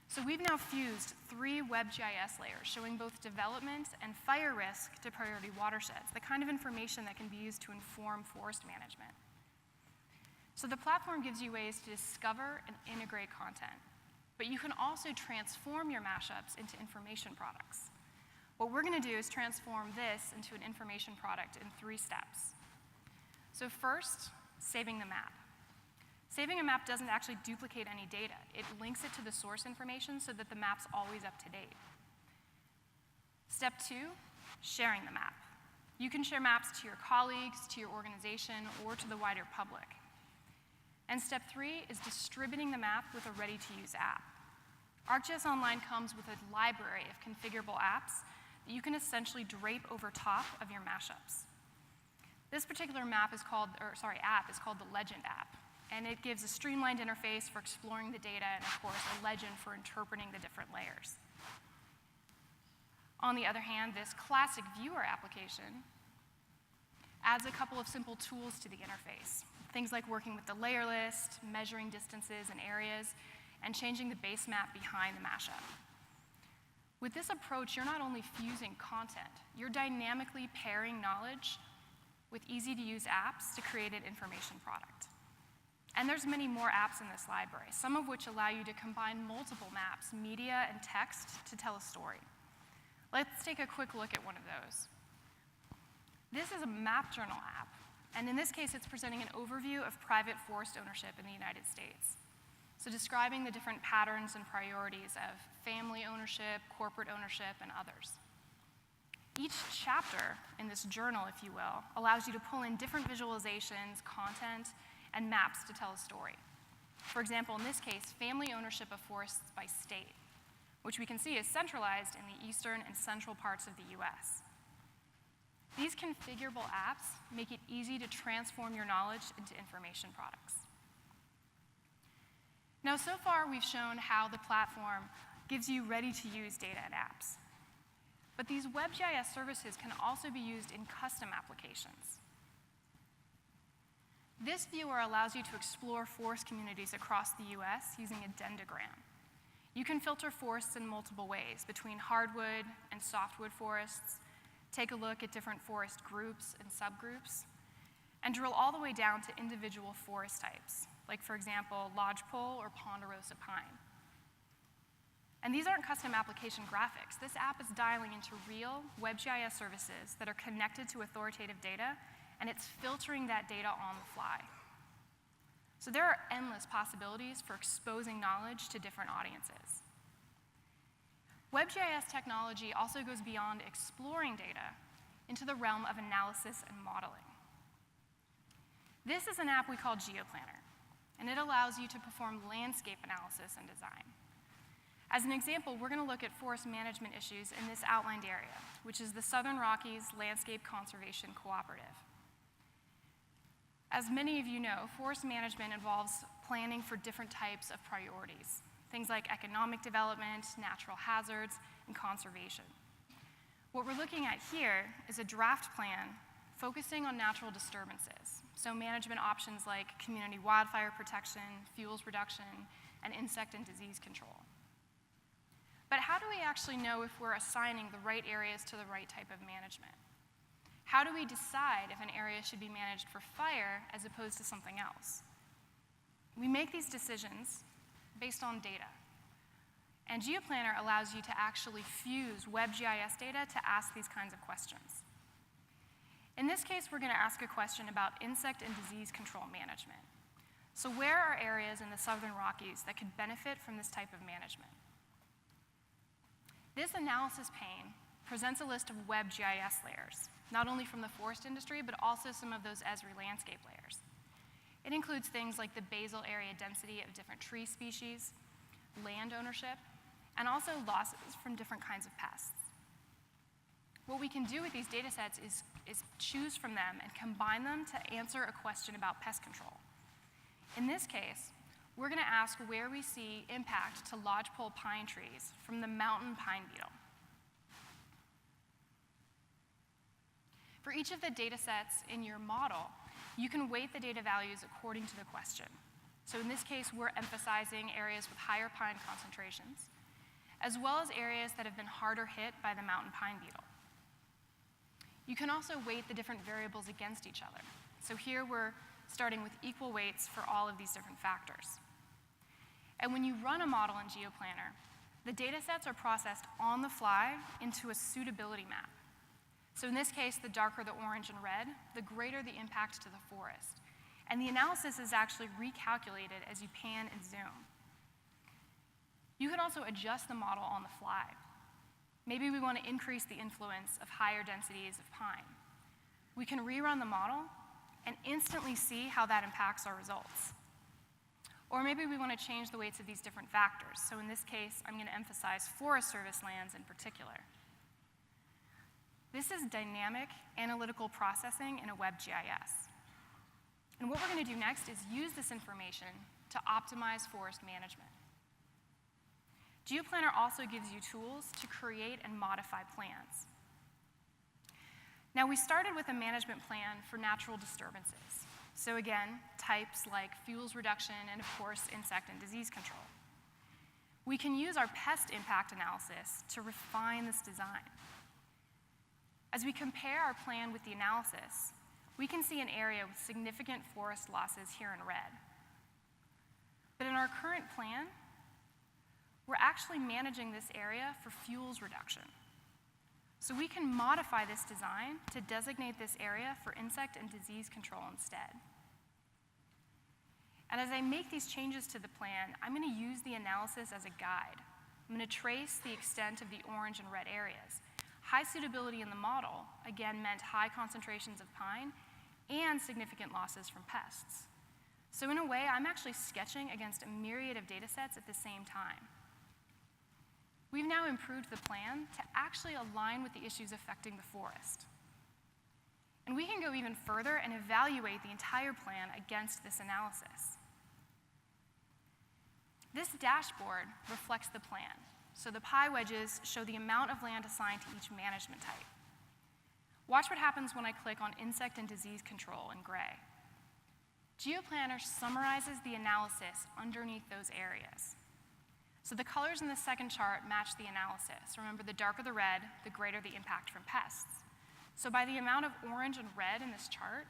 So we've now fused 3 WebGIS layers showing both development and fire risk to priority watersheds, the kind of information that can be used to inform forest management. So the platform gives you ways to discover and integrate content, but you can also transform your mashups into information products. What we're going to do is transform this into an information product in 3 steps. So first, saving the map. Saving a map doesn't actually duplicate any data. It links it to the source information so that the map's always up to date. Step 2, sharing the map. You can share maps to your colleagues, to your organization, or to the wider public. And step 3 is distributing the map with a ready-to-use app. ArcGIS Online comes with a library of configurable apps that you can essentially drape over top of your mashups. This particular app is called the Legend app, and it gives a streamlined interface for exploring the data and, of course, a legend for interpreting the different layers. On the other hand, this classic viewer application adds a couple of simple tools to the interface. Things like working with the layer list, measuring distances and areas, and changing the base map behind the mashup. With this approach, you're not only fusing content, you're dynamically pairing knowledge with easy-to-use apps to create an information product. And there's many more apps in this library, some of which allow you to combine multiple maps, media, and text to tell a story. Let's take a quick look at one of those. This is a map journal app, and in this case, it's presenting an overview of private forest ownership in the United States. So describing the different patterns and priorities of family ownership, corporate ownership, and others. Each chapter in this journal, if you will, allows you to pull in different visualizations, content, and maps to tell a story. For example, in this case, family ownership of forests by state, which we can see is centralized in the eastern and central parts of the US. These configurable apps make it easy to transform your knowledge into information products. Now, so far, we've shown how the platform gives you ready-to-use data and apps. But these WebGIS services can also be used in custom applications. This viewer allows you to explore forest communities across the US using a dendrogram. You can filter forests in multiple ways, between hardwood and softwood forests, take a look at different forest groups and subgroups, and drill all the way down to individual forest types, like, for example, lodgepole or ponderosa pine. And these aren't custom application graphics. This app is dialing into real WebGIS services that are connected to authoritative data, and it's filtering that data on the fly. So there are endless possibilities for exposing knowledge to different audiences. WebGIS technology also goes beyond exploring data into the realm of analysis and modeling. This is an app we call GeoPlanner, and it allows you to perform landscape analysis and design. As an example, we're going to look at forest management issues in this outlined area, which is the Southern Rockies Landscape Conservation Cooperative. As many of you know, forest management involves planning for different types of priorities, things like economic development, natural hazards, and conservation. What we're looking at here is a draft plan focusing on natural disturbances, so management options like community wildfire protection, fuels reduction, and insect and disease control. But how do we actually know if we're assigning the right areas to the right type of management? How do we decide if an area should be managed for fire as opposed to something else? We make these decisions based on data. And GeoPlanner allows you to actually fuse WebGIS data to ask these kinds of questions. In this case, we're going to ask a question about insect and disease control management. So where are areas in the Southern Rockies that could benefit from this type of management? This analysis pane presents a list of web GIS layers, not only from the forest industry, but also some of those Esri landscape layers. It includes things like the basal area density of different tree species, land ownership, and also losses from different kinds of pests. What we can do with these data sets is choose from them and combine them to answer a question about pest control. In this case, we're going to ask where we see impact to lodgepole pine trees from the mountain pine beetle. For each of the data sets in your model, you can weight the data values according to the question. So in this case, we're emphasizing areas with higher pine concentrations, as well as areas that have been harder hit by the mountain pine beetle. You can also weight the different variables against each other. So here we're starting with equal weights for all of these different factors. And when you run a model in GeoPlanner, the data sets are processed on the fly into a suitability map. So in this case, the darker the orange and red, the greater the impact to the forest. And the analysis is actually recalculated as you pan and zoom. You can also adjust the model on the fly. Maybe we want to increase the influence of higher densities of pine. We can rerun the model and instantly see how that impacts our results. Or maybe we want to change the weights of these different factors. So in this case, I'm going to emphasize Forest Service lands in particular. This is dynamic analytical processing in a web GIS. And what we're going to do next is use this information to optimize forest management. GeoPlanner also gives you tools to create and modify plans. Now, we started with a management plan for natural disturbances. So again, types like fuels reduction and, of course, insect and disease control. We can use our pest impact analysis to refine this design. As we compare our plan with the analysis, we can see an area with significant forest losses here in red. But in our current plan, we're actually managing this area for fuels reduction. So we can modify this design to designate this area for insect and disease control instead. And as I make these changes to the plan, I'm going to use the analysis as a guide. I'm going to trace the extent of the orange and red areas. High suitability in the model, again, meant high concentrations of pine and significant losses from pests. So in a way, I'm actually sketching against a myriad of data sets at the same time. We've now improved the plan to actually align with the issues affecting the forest. And we can go even further and evaluate the entire plan against this analysis. This dashboard reflects the plan. So the pie wedges show the amount of land assigned to each management type. Watch what happens when I click on insect and disease control in gray. GeoPlanner summarizes the analysis underneath those areas. So the colors in the second chart match the analysis. Remember, the darker the red, the greater the impact from pests. So by the amount of orange and red in this chart,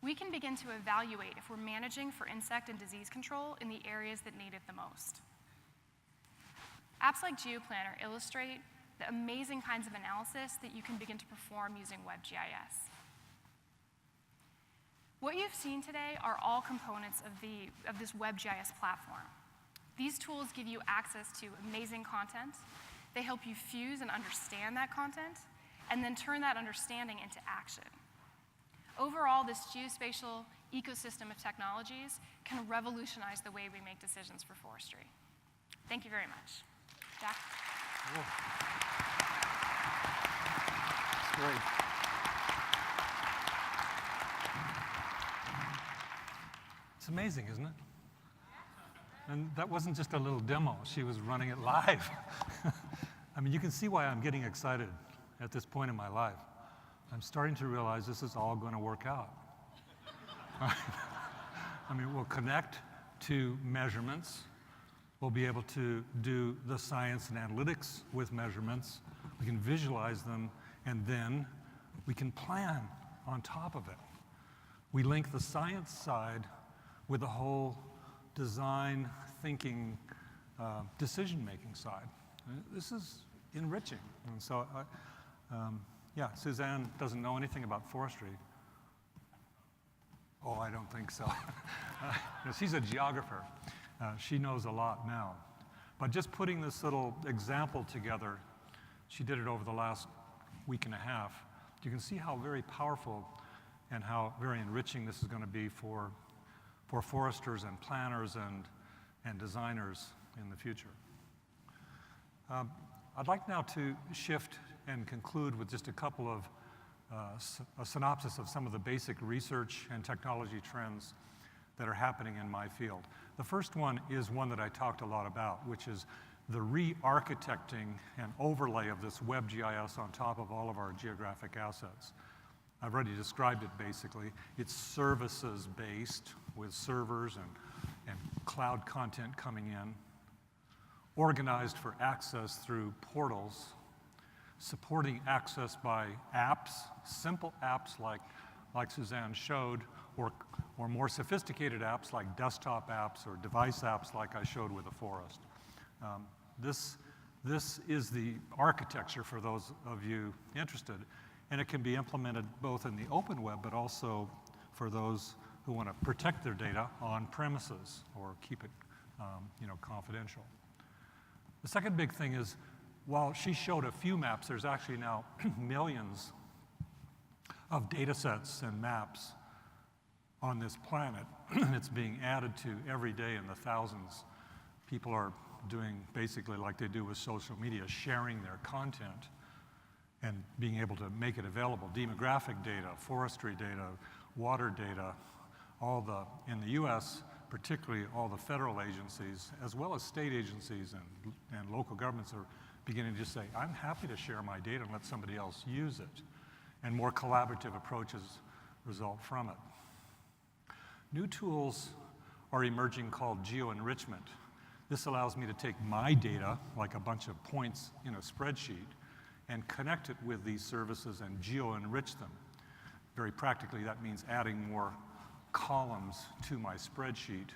we can begin to evaluate if we're managing for insect and disease control in the areas that need it the most. Apps like GeoPlanner illustrate the amazing kinds of analysis that you can begin to perform using WebGIS. What you've seen today are all components of this WebGIS platform. These tools give you access to amazing content. They help you fuse and understand that content, and then turn that understanding into action. Overall, this geospatial ecosystem of technologies can revolutionize the way we make decisions for forestry. Thank you very much. Jack? Cool. That's great. It's amazing, isn't it? And that wasn't just a little demo. She was running it live. I mean, you can see why I'm getting excited at this point in my life. I'm starting to realize this is all going to work out. I mean, we'll connect to measurements. We'll be able to do the science and analytics with measurements. We can visualize them, and then we can plan on top of it. We link the science side with the whole design, thinking, decision-making side. This is enriching. And so, yeah, Suzanne doesn't know anything about forestry, Oh, I don't think so. She's a geographer. She knows a lot now. But just putting this little example together, she did it over the last week and a half. You can see how very powerful and how very enriching this is going to be for foresters and planners and designers in the future. I'd like now to shift and conclude with just a couple of a synopsis of some of the basic research and technology trends that are happening in my field. The first one is one that I talked a lot about, which is the re-architecting and overlay of this WebGIS on top of all of our geographic assets. I've already described it basically. It's services-based with servers and cloud content coming in, organized for access through portals, supporting access by apps, simple apps like Suzanne showed, or more sophisticated apps like desktop apps or device apps like I showed with the forest. This is the architecture for those of you interested, and it can be implemented both in the open web, but also for those who want to protect their data on premises or keep it confidential. The second big thing is, while she showed a few maps, there's actually now millions of data sets and maps on this planet. It's being added to every day in the thousands. People are doing basically like they do with social media, sharing their content and being able to make it available. Demographic data, forestry data, water data, in the US, particularly all the federal agencies, as well as state agencies and local governments are beginning to just say, I'm happy to share my data and let somebody else use it. And more collaborative approaches result from it. New tools are emerging called geo-enrichment. This allows me to take my data, like a bunch of points in a spreadsheet, and connect it with these services and geo-enrich them. Very practically, that means adding more columns to my spreadsheet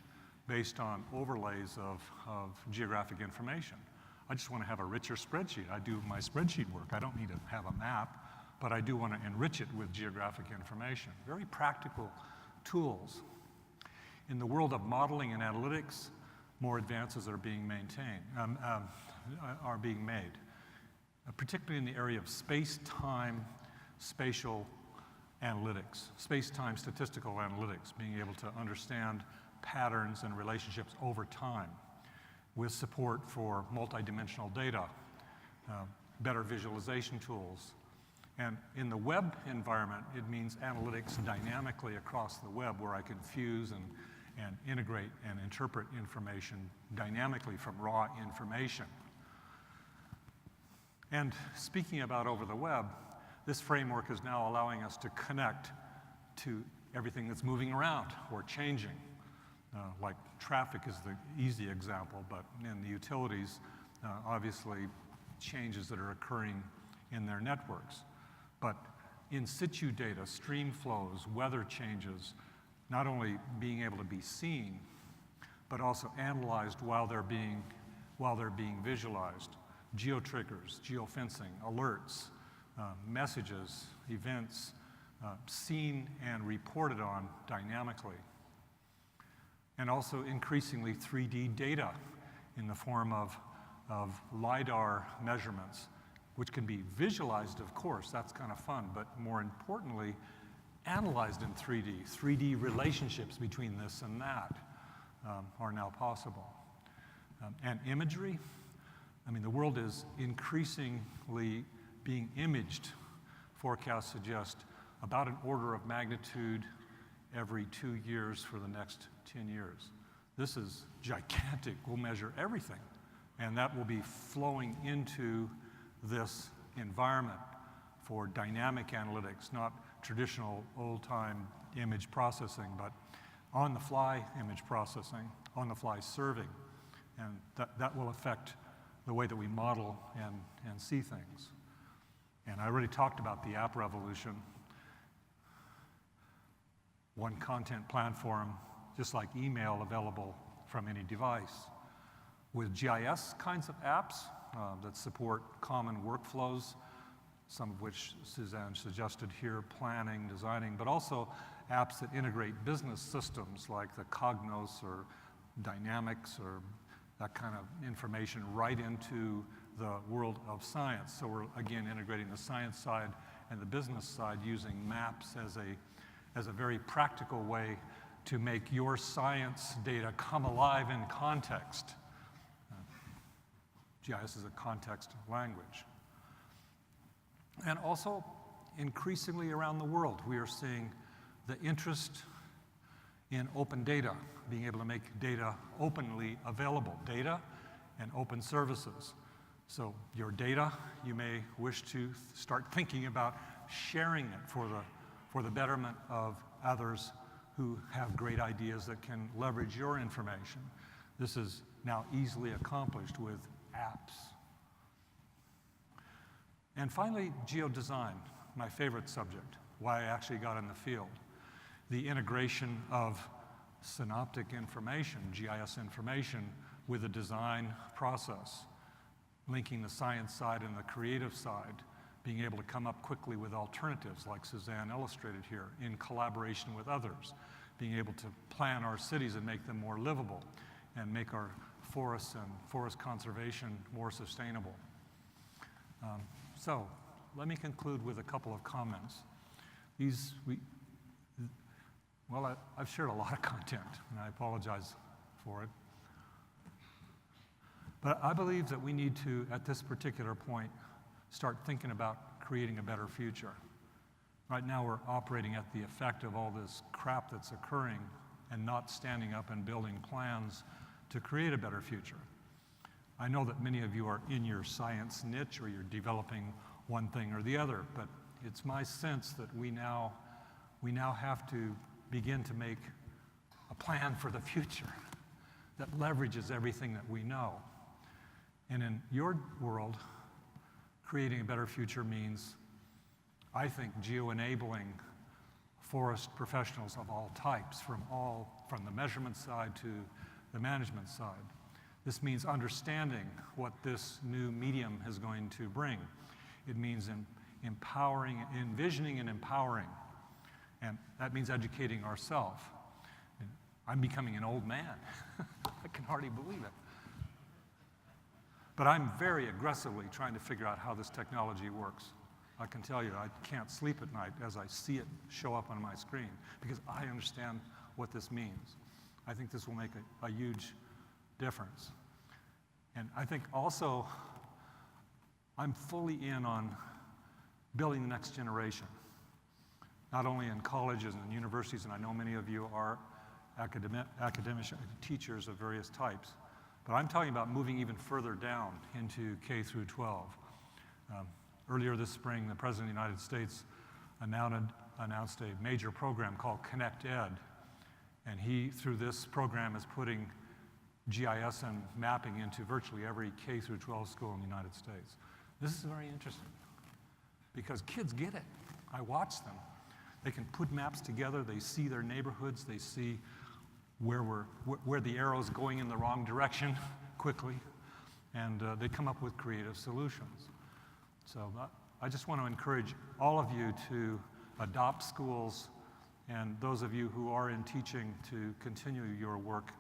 based on overlays of geographic information. I just want to have a richer spreadsheet. I do my spreadsheet work. I don't need to have a map, but I do want to enrich it with geographic information. Very practical tools. In the world of modeling and analytics, more advances are being made, particularly in the area of space-time spatial analytics, space-time statistical analytics, being able to understand patterns and relationships over time with support for multidimensional data, better visualization tools. And in the web environment, it means analytics dynamically across the web where I can fuse and integrate and interpret information dynamically from raw information. And speaking about over the web, this framework is now allowing us to connect to everything that's moving around or changing. Like traffic is the easy example, but in the utilities, obviously changes that are occurring in their networks. But in situ data, stream flows, weather changes, not only being able to be seen, but also analyzed while they're being visualized. Geo-triggers, geofencing, alerts, messages, events, seen and reported on dynamically. And also increasingly 3D data in the form of LiDAR measurements, which can be visualized, of course, that's kind of fun, but more importantly, analyzed in 3D. 3D relationships between this and that are now possible. And imagery, I mean, the world is increasingly being imaged. Forecasts suggest about an order of magnitude every 2 years for the next 10 years. This is gigantic. We'll measure everything. And that will be flowing into this environment for dynamic analytics, not traditional old-time image processing, but on-the-fly image processing, on-the-fly serving. And that will affect the way that we model and see things. And I already talked about the app revolution. One content platform, just like email, available from any device. With GIS kinds of apps that support common workflows, some of which Suzanne suggested here, planning, designing, but also apps that integrate business systems like the Cognos or Dynamics or that kind of information right into the world of science. So we're, again, integrating the science side and the business side using maps as a very practical way to make your science data come alive in context. GIS is a context language. And also, increasingly around the world, we are seeing the interest in open data, being able to make data openly available, data and open services. So your data, you may wish to start thinking about sharing it for the betterment of others who have great ideas that can leverage your information. This is now easily accomplished with apps. And finally, geodesign, my favorite subject, why I actually got in the field. The integration of synoptic information, GIS information, with the design process, linking the science side and the creative side, being able to come up quickly with alternatives like Suzanne illustrated here, in collaboration with others, being able to plan our cities and make them more livable and make our forests and forest conservation more sustainable. So let me conclude with a couple of comments. I've shared a lot of content, and I apologize for it. But I believe that we need to, at this particular point, start thinking about creating a better future. Right now, we're operating at the effect of all this crap that's occurring and not standing up and building plans to create a better future. I know that many of you are in your science niche or you're developing one thing or the other, but it's my sense that we now have to begin to make a plan for the future that leverages everything that we know. And in your world, creating a better future means, I think, geo-enabling forest professionals of all types, from the measurement side to the management side. This means understanding what this new medium is going to bring. It means empowering, envisioning and empowering. And that means educating ourselves. I'm becoming an old man. I can hardly believe it. But I'm very aggressively trying to figure out how this technology works. I can tell you, I can't sleep at night as I see it show up on my screen because I understand what this means. I think this will make a huge difference. And I think also I'm fully in on building the next generation, not only in colleges and universities, and I know many of you are academic teachers of various types, but I'm talking about moving even further down into K through 12. Earlier this spring, the President of the United States announced a major program called Connect Ed, and he, through this program, is putting GIS and mapping into virtually every K through 12 school in the United States. This is very interesting because kids get it. I watch them. They can put maps together, they see their neighborhoods, they see where the arrow's going in the wrong direction quickly, and they come up with creative solutions. So I just want to encourage all of you to adopt schools, and those of you who are in teaching to continue your work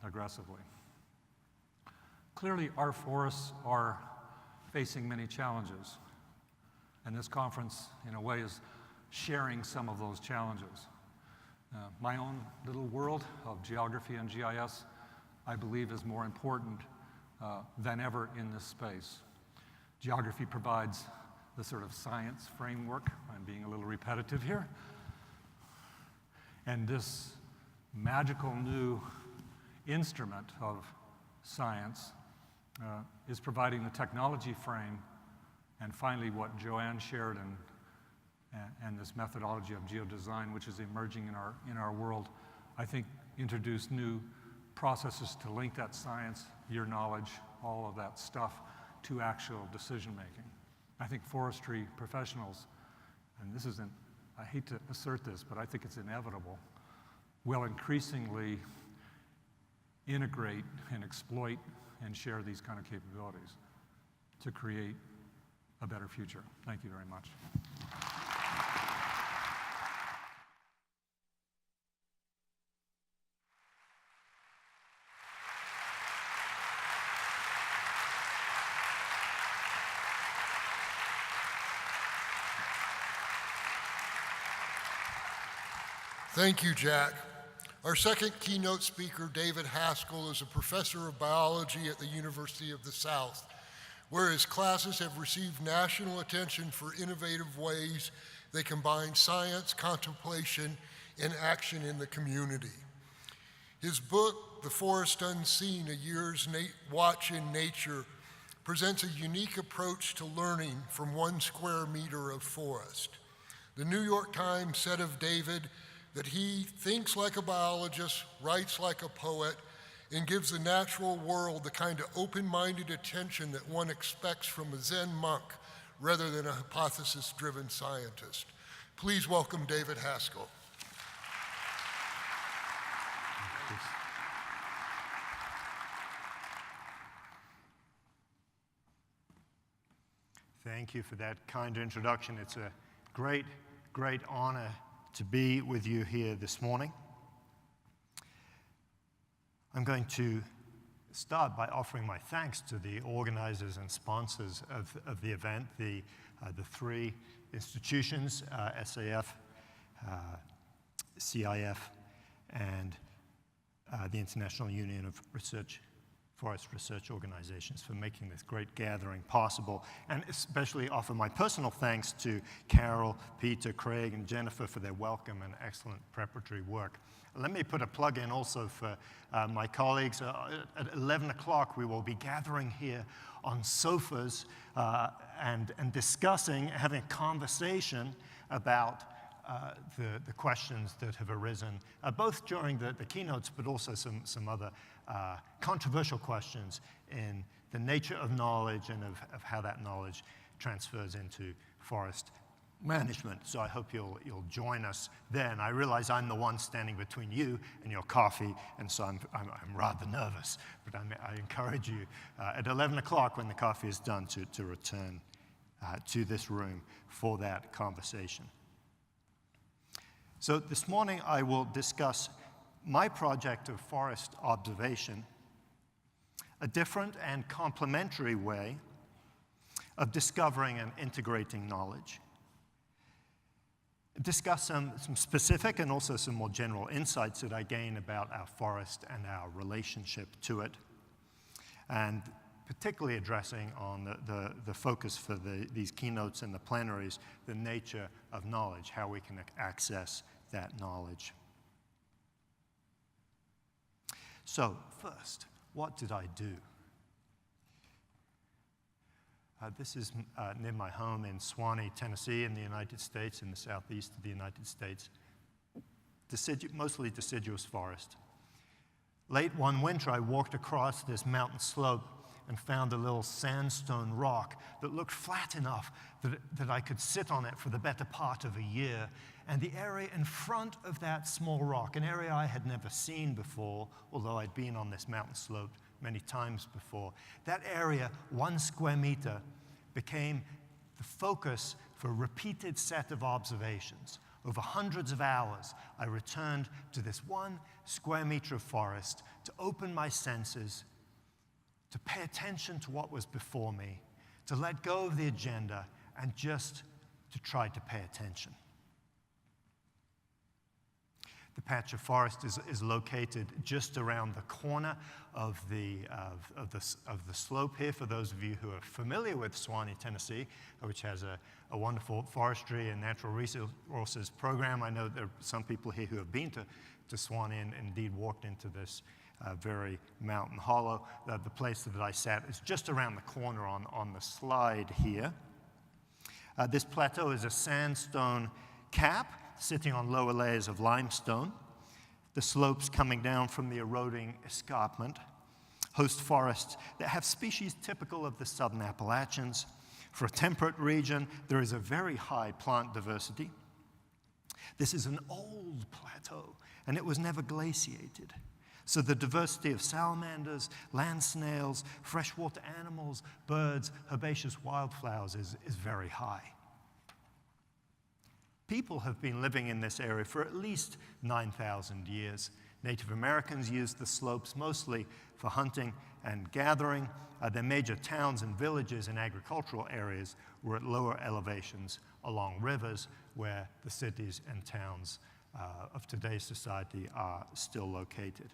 aggressively. Clearly, our forests are facing many challenges, and this conference, in a way, is sharing some of those challenges. My own little world of geography and GIS, I believe, is more important than ever in this space. Geography provides the sort of science framework. I'm being a little repetitive here. And this magical new instrument of science is providing the technology frame, and finally what Joanne shared and this methodology of geodesign, which is emerging in our world, I think introduced new processes to link that science, your knowledge, all of that stuff to actual decision making. I think forestry professionals, and this isn't, I hate to assert this, but I think it's inevitable, will increasingly integrate and exploit and share these kind of capabilities to create a better future. Thank you very much. Thank you, Jack. Our second keynote speaker, David Haskell, is a professor of biology at the University of the South, where his classes have received national attention for innovative ways they combine science, contemplation, and action in the community. His book, The Forest Unseen, A Year's Watch in Nature, presents a unique approach to learning from 1 square meter of forest. The New York Times said of David that he thinks like a biologist, writes like a poet, and gives the natural world the kind of open-minded attention that one expects from a Zen monk rather than a hypothesis-driven scientist. Please welcome David Haskell. Thank you for that kind introduction. It's a great, great honor to be with you here this morning. I'm going to start by offering my thanks to the organizers and sponsors of the event, the 3 institutions, SAF, CIF, and the International Union of Forest Research Organizations for making this great gathering possible, and especially offer my personal thanks to Carol, Peter, Craig, and Jennifer for their welcome and excellent preparatory work. Let me put a plug in also for my colleagues. At 11 o'clock, we will be gathering here on sofas and discussing, having a conversation about the questions that have arisen, both during the keynotes, but also some other controversial questions in the nature of knowledge and of how that knowledge transfers into forest management. So I hope you'll join us then. I realize I'm the one standing between you and your coffee, and so I'm rather nervous, but I encourage you at 11 o'clock when the coffee is done to return to this room for that conversation. So this morning I will discuss my project of forest observation, a different and complementary way of discovering and integrating knowledge. Discuss some specific and also some more general insights that I gain about our forest and our relationship to it, and particularly addressing on the focus for these keynotes and the plenaries, the nature of knowledge, how we can access that knowledge. So first, what did I do? This is near my home in Swanee, Tennessee, in the United States, in the southeast of the United States. Mostly deciduous forest. Late one winter, I walked across this mountain slope and found a little sandstone rock that looked flat enough that I could sit on it for the better part of a year. And the area in front of that small rock, an area I had never seen before, although I'd been on this mountain slope many times before, that area, 1 square meter, became the focus for a repeated set of observations. Over hundreds of hours, I returned to this 1 square meter of forest to open my senses, to pay attention to what was before me, to let go of the agenda, and just to try to pay attention. The patch of forest is located just around the corner of the slope here. For those of you who are familiar with Swanee, Tennessee, which has a wonderful forestry and natural resources program. I know there are some people here who have been to Swanee and indeed walked into this very mountain hollow. The place that I sat is just around the corner on the slide here. This plateau is a sandstone cap sitting on lower layers of limestone. The slopes coming down from the eroding escarpment host forests that have species typical of the southern Appalachians. For a temperate region, there is a very high plant diversity. This is an old plateau, and it was never glaciated. So the diversity of salamanders, land snails, freshwater animals, birds, herbaceous wildflowers is very high. People have been living in this area for at least 9,000 years. Native Americans used the slopes mostly for hunting and gathering. Their major towns and villages and agricultural areas were at lower elevations along rivers where the cities and towns of today's society are still located.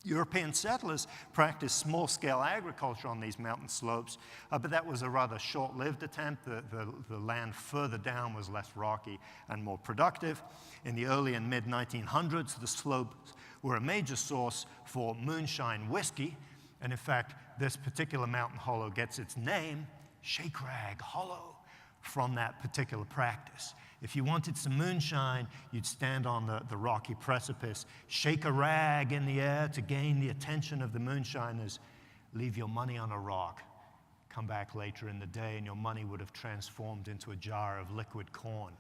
European settlers practiced small-scale agriculture on these mountain slopes, but that was a rather short-lived attempt. The land further down was less rocky and more productive. In the early and mid-1900s, the slopes were a major source for moonshine whiskey, and in fact, this particular mountain hollow gets its name, Shake Rag Hollow, from that particular practice. If you wanted some moonshine, you'd stand on the rocky precipice, shake a rag in the air to gain the attention of the moonshiners, leave your money on a rock, come back later in the day, and your money would have transformed into a jar of liquid corn.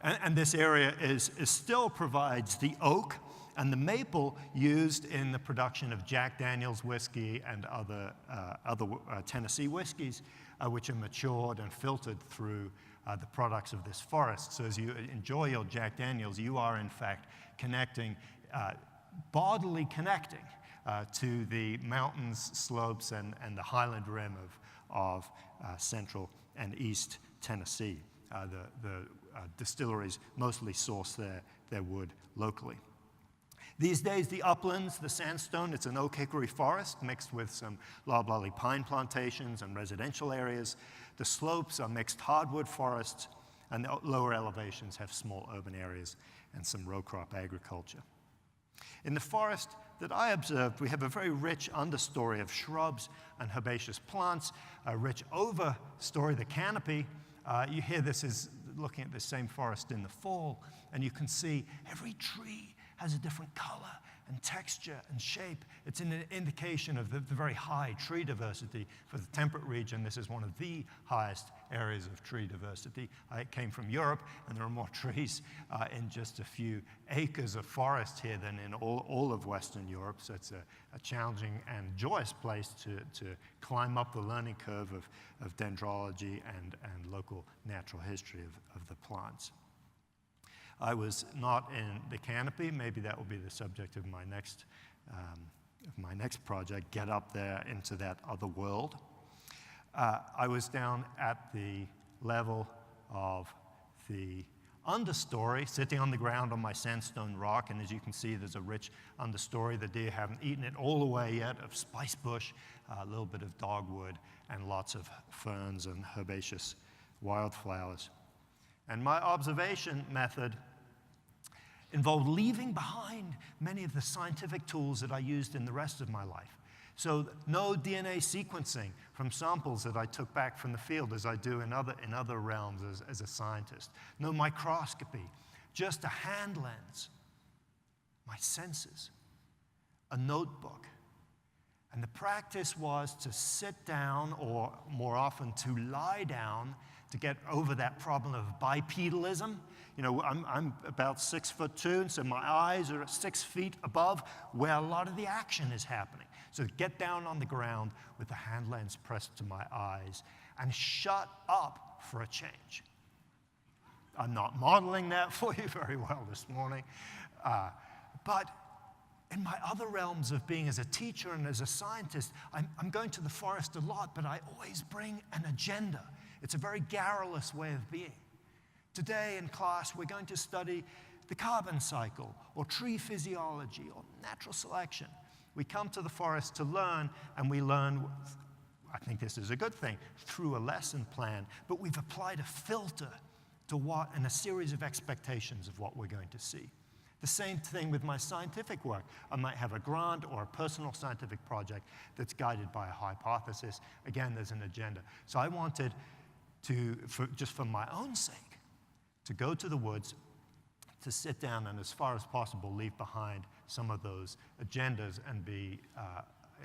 And this area still provides the oak and the maple used in the production of Jack Daniel's whiskey and other Tennessee whiskeys, which are matured and filtered through the products of this forest. So as you enjoy your Jack Daniels, you are in fact connecting, bodily connecting to the mountains, slopes, and the highland rim of central and east Tennessee. The distilleries mostly source their wood locally. These days, the uplands, the sandstone, it's an oak hickory forest mixed with some loblolly pine plantations and residential areas. The slopes are mixed hardwood forests, and the lower elevations have small urban areas and some row crop agriculture. In the forest that I observed, we have a very rich understory of shrubs and herbaceous plants, a rich overstory, the canopy. You hear this is looking at the same forest in the fall, and you can see every tree has a different color and texture and shape. It's an indication of the very high tree diversity for the temperate region. This is one of the highest areas of tree diversity. I came from Europe, and there are more trees in just a few acres of forest here than in all of Western Europe, so it's a challenging and joyous place to climb up the learning curve of dendrology and local natural history of the plants. I was not in the canopy. Maybe that will be the subject of my next project, get up there into that other world. I was down at the level of the understory, sitting on the ground on my sandstone rock, and as you can see, there's a rich understory. The deer haven't eaten it all the way yet, of spice bush, a little bit of dogwood, and lots of ferns and herbaceous wildflowers. And my observation method involved leaving behind many of the scientific tools that I used in the rest of my life. So no DNA sequencing from samples that I took back from the field as I do in other realms as a scientist. No microscopy, just a hand lens, my senses, a notebook. And the practice was to sit down, or more often to lie down, to get over that problem of bipedalism. You know, I'm about 6'2", so my eyes are 6 feet above where a lot of the action is happening. So get down on the ground with the hand lens pressed to my eyes and shut up for a change. I'm not modeling that for you very well this morning, but in my other realms of being as a teacher and as a scientist, I'm going to the forest a lot, but I always bring an agenda. It's a very garrulous way of being. Today in class, we're going to study the carbon cycle, or tree physiology, or natural selection. We come to the forest to learn, and we learn, I think this is a good thing, through a lesson plan, but we've applied a filter to what, and a series of expectations of what we're going to see. The same thing with my scientific work. I might have a grant or a personal scientific project that's guided by a hypothesis. Again, there's an agenda. So I wanted to, just for my own sake, to go to the woods, to sit down, and as far as possible leave behind some of those agendas and be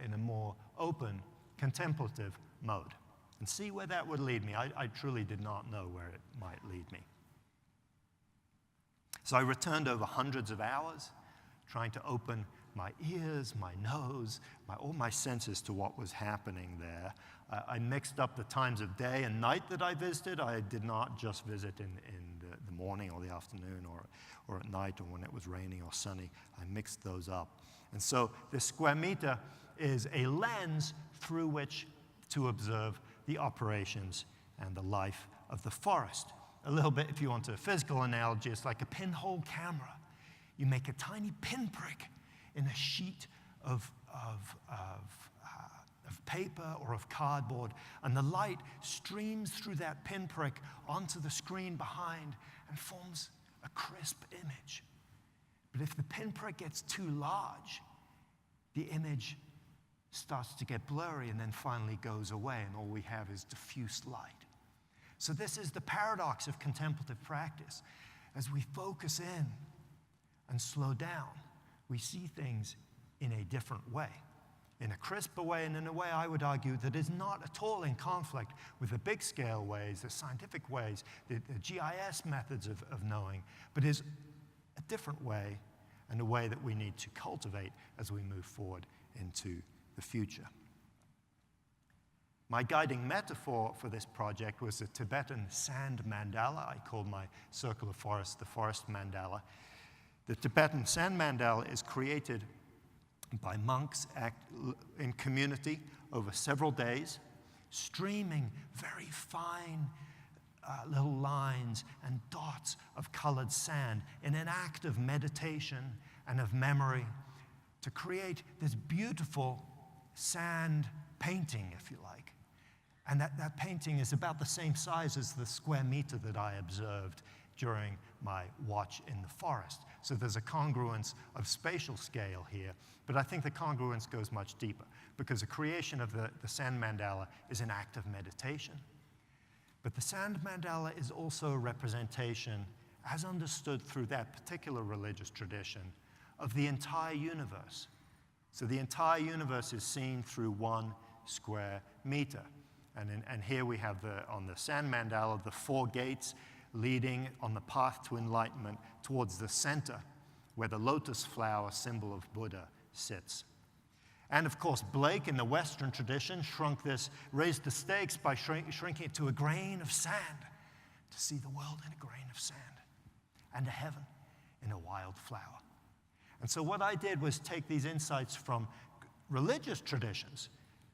in a more open, contemplative mode, and see where that would lead me. I truly did not know where it might lead me. So I returned over hundreds of hours, trying to open my ears, my nose, all my senses to what was happening there. I mixed up the times of day and night that I visited. I did not just visit in the morning or the afternoon or at night or when it was raining or sunny. I mixed those up. And so this square meter is a lens through which to observe the operations and the life of the forest. a little bit, if you want a physical analogy, it's like a pinhole camera. You make a tiny pinprick in a sheet of paper or of cardboard, and the light streams through that pinprick onto the screen behind and forms a crisp image. But if the pinprick gets too large, the image starts to get blurry and then finally goes away, and all we have is diffuse light. So this is the paradox of contemplative practice. As we focus in and slow down, we see things in a different way, in a crisper way, and in a way I would argue that is not at all in conflict with the big scale ways, the scientific ways, the GIS methods of knowing, but is a different way, and a way that we need to cultivate as we move forward into the future. My guiding metaphor for this project was the Tibetan sand mandala. I called my circle of forest the forest mandala. The Tibetan sand mandala is created by monks in community over several days, streaming very fine little lines and dots of colored sand in an act of meditation and of memory to create this beautiful sand painting, if you like. And that painting is about the same size as the square meter that I observed during my watch in the forest. So there's a congruence of spatial scale here, but I think the congruence goes much deeper, because the creation of the sand mandala is an act of meditation. But the sand mandala is also a representation, as understood through that particular religious tradition, of the entire universe. So the entire universe is seen through 1 square meter. And here we have on the sand mandala, the 4 gates leading on the path to enlightenment towards the center, where the lotus flower symbol of Buddha sits. And of course, Blake in the Western tradition raised the stakes by shrinking it to a grain of sand, to see the world in a grain of sand, and a heaven in a wild flower. And so what I did was take these insights from religious traditions,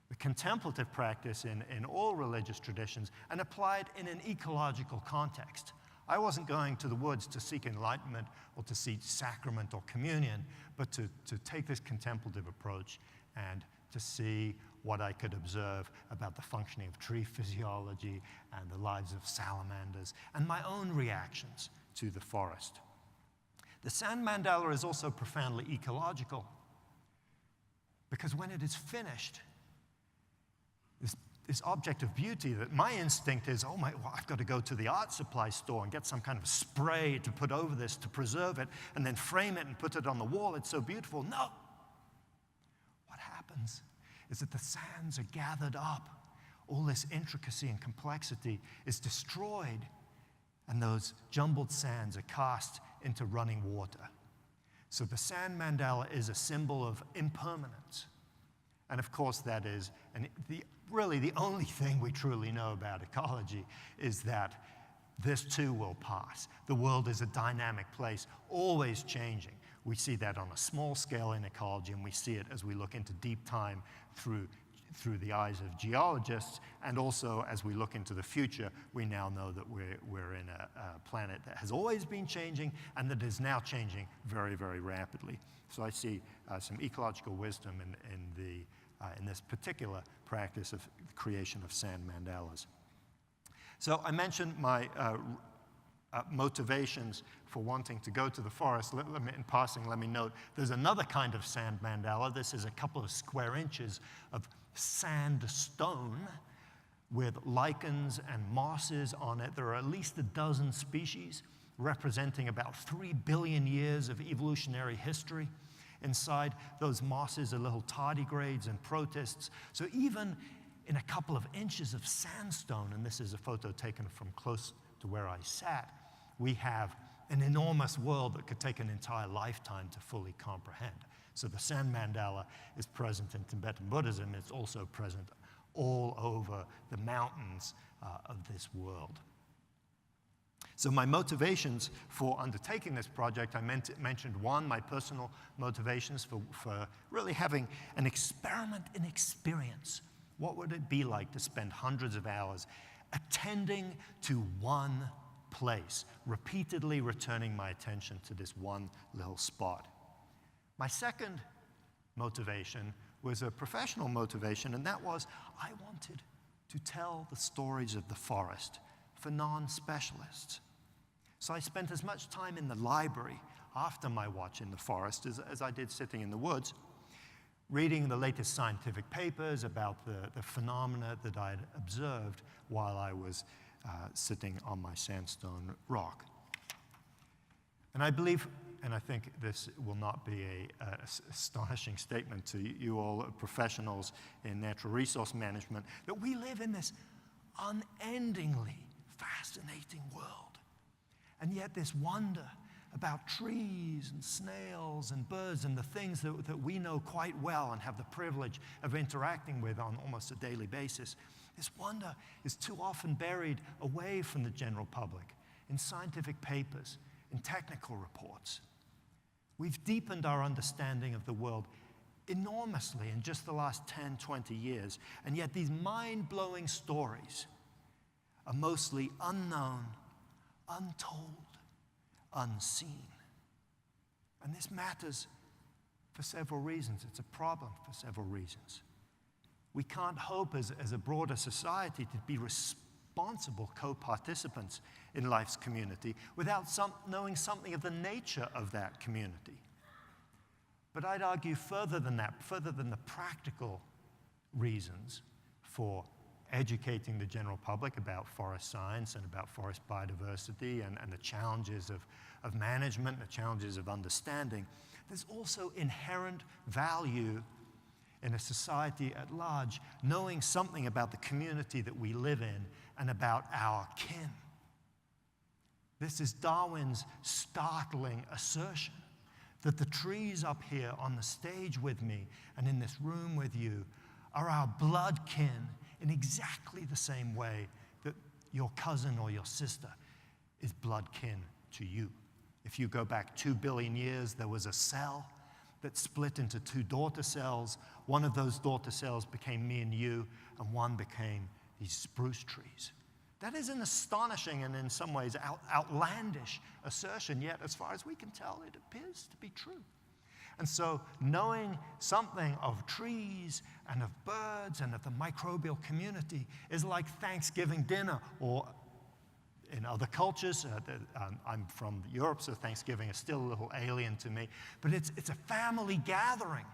the contemplative practice in all religious traditions, and apply it in an ecological context. I wasn't going to the woods to seek enlightenment or to seek sacrament or communion, but to take this contemplative approach and to see what I could observe about the functioning of tree physiology and the lives of salamanders and my own reactions to the forest. The sand mandala is also profoundly ecological, because when it is finished, this object of beauty that my instinct is, I've got to go to the art supply store and get some kind of spray to put over this to preserve it and then frame it and put it on the wall. It's so beautiful. No. What happens is that the sands are gathered up. All this intricacy and complexity is destroyed, and those jumbled sands are cast into running water. So the sand mandala is a symbol of impermanence. And of course, that is really the only thing we truly know about ecology, is that this too will pass. The world is a dynamic place, always changing. We see that on a small scale in ecology, and we see it as we look into deep time through the eyes of geologists, and also as we look into the future, we now know that we're in a planet that has always been changing and that is now changing very, very rapidly. So I see some ecological wisdom in this particular practice of the creation of sand mandalas. So I mentioned my motivations for wanting to go to the forest. In passing, let me note, there's another kind of sand mandala. This is a couple of square inches of sandstone with lichens and mosses on it. There are at least a dozen species representing about 3 billion years of evolutionary history. Inside those mosses are little tardigrades and protists. So even in a couple of inches of sandstone, and this is a photo taken from close to where I sat, we have an enormous world that could take an entire lifetime to fully comprehend. So the sand mandala is present in Tibetan Buddhism. It's also present all over the mountains of this world. So my motivations for undertaking this project, I mentioned one, my personal motivations for really having an experiment in experience. What would it be like to spend hundreds of hours attending to one place, repeatedly returning my attention to this one little spot. My second motivation was a professional motivation, and that was I wanted to tell the stories of the forest for non-specialists. So I spent as much time in the library after my watch in the forest as I did sitting in the woods, reading the latest scientific papers about the phenomena that I'd observed while I was sitting on my sandstone rock. And I believe, and I think this will not be an astonishing statement to you all professionals in natural resource management, that we live in this unendingly fascinating world. And yet this wonder about trees and snails and birds and the things that we know quite well and have the privilege of interacting with on almost a daily basis, this wonder is too often buried away from the general public in scientific papers, in technical reports. We've deepened our understanding of the world enormously in just the last 10, 20 years, and yet these mind-blowing stories are mostly unknown, untold, unseen. And this matters for several reasons. It's a problem for several reasons. We can't hope as a broader society to be responsible co-participants in life's community without knowing something of the nature of that community. But I'd argue further than that, further than the practical reasons for educating the general public about forest science and about forest biodiversity and the challenges of management, the challenges of understanding, there's also inherent value in a society at large knowing something about the community that we live in and about our kin. This is Darwin's startling assertion that the trees up here on the stage with me and in this room with you are our blood kin in exactly the same way that your cousin or your sister is blood kin to you. If you go back 2 billion years, there was a cell that split into 2 daughter cells. One of those daughter cells became me and you, and one became these spruce trees. That is an astonishing and in some ways outlandish assertion, yet as far as we can tell, it appears to be true. And so knowing something of trees and of birds and of the microbial community is like Thanksgiving dinner, or in other cultures, I'm from Europe, so Thanksgiving is still a little alien to me, but it's a family gathering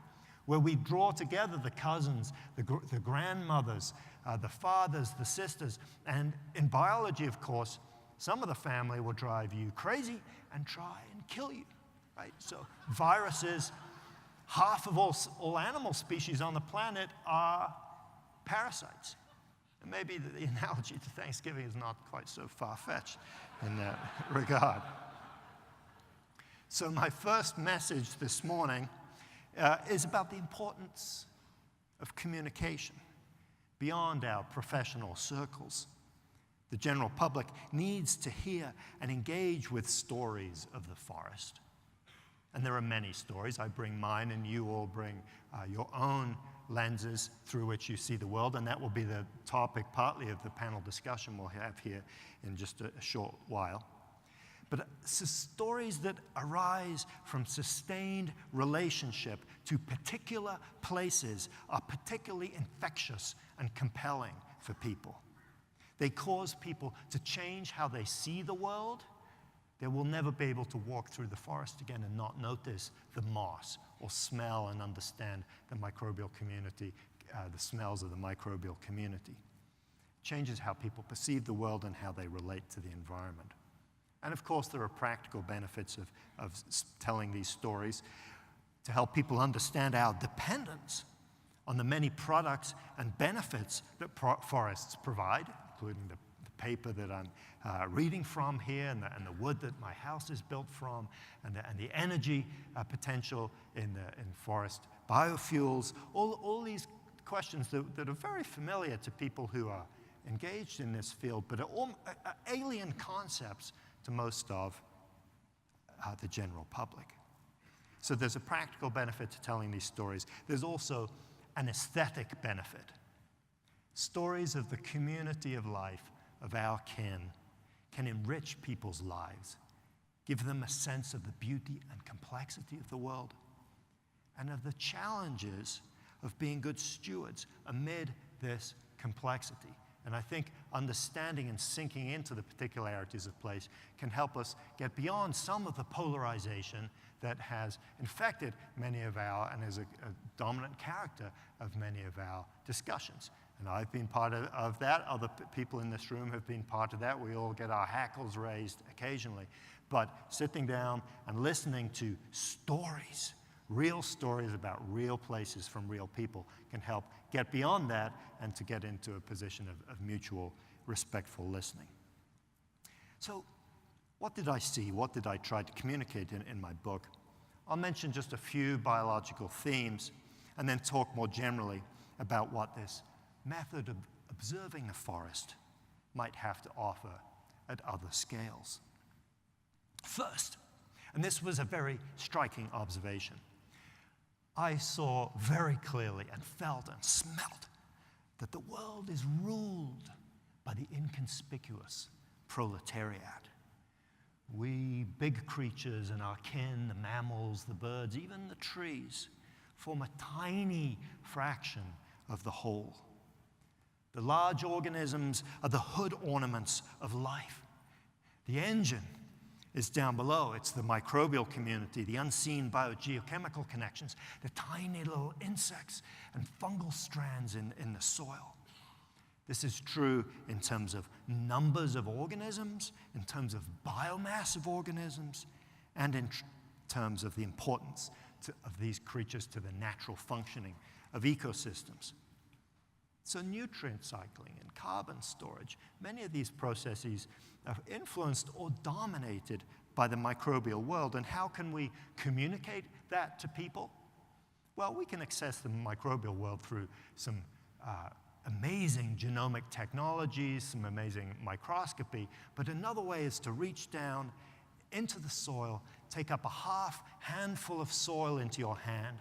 where we draw together the cousins, the grandmothers, the fathers, the sisters, and in biology, of course, some of the family will drive you crazy and try and kill you. Right? So viruses, half of all animal species on the planet are parasites. And maybe the analogy to Thanksgiving is not quite so far-fetched in that regard. So my first message this morning is about the importance of communication beyond our professional circles. The general public needs to hear and engage with stories of the forest. And there are many stories. I bring mine, and you all bring your own lenses through which you see the world, and that will be the topic partly of the panel discussion we'll have here in just a short while. But stories that arise from sustained relationship to particular places are particularly infectious and compelling for people. They cause people to change how they see the world. They will never be able to walk through the forest again and not notice the moss or smell and understand the microbial community, the smells of the microbial community. It changes how people perceive the world and how they relate to the environment. And of course, there are practical benefits of telling these stories to help people understand our dependence on the many products and benefits that forests provide, including the paper that I'm reading from here, and the wood that my house is built from, and the energy potential in forest biofuels, all these questions that are very familiar to people who are engaged in this field, but are alien concepts to most of the general public. So there's a practical benefit to telling these stories. There's also an aesthetic benefit. Stories of the community of life of our kin can enrich people's lives, give them a sense of the beauty and complexity of the world, and of the challenges of being good stewards amid this complexity. And I think understanding and sinking into the particularities of place can help us get beyond some of the polarization that has infected many of our, and is a dominant character of many of our discussions. And I've been part of that. Other people in this room have been part of that. We all get our hackles raised occasionally. But sitting down and listening to stories, real stories about real places from real people, can help get beyond that and to get into a position of mutual respectful listening. So what did I see? What did I try to communicate in my book? I'll mention just a few biological themes and then talk more generally about what this method of observing the forest might have to offer at other scales. First, and this was a very striking observation, I saw very clearly and felt and smelt that the world is ruled by the inconspicuous proletariat. We big creatures and our kin, the mammals, the birds, even the trees, form a tiny fraction of the whole. The large organisms are the hood ornaments of life. The engine is down below. It's the microbial community, the unseen biogeochemical connections, the tiny little insects and fungal strands in the soil. This is true in terms of numbers of organisms, in terms of biomass of organisms, and in terms of the importance of these creatures to the natural functioning of ecosystems. So nutrient cycling and carbon storage, many of these processes are influenced or dominated by the microbial world. And how can we communicate that to people? Well, we can access the microbial world through some amazing genomic technologies, some amazing microscopy. But another way is to reach down into the soil, take up a half handful of soil into your hand,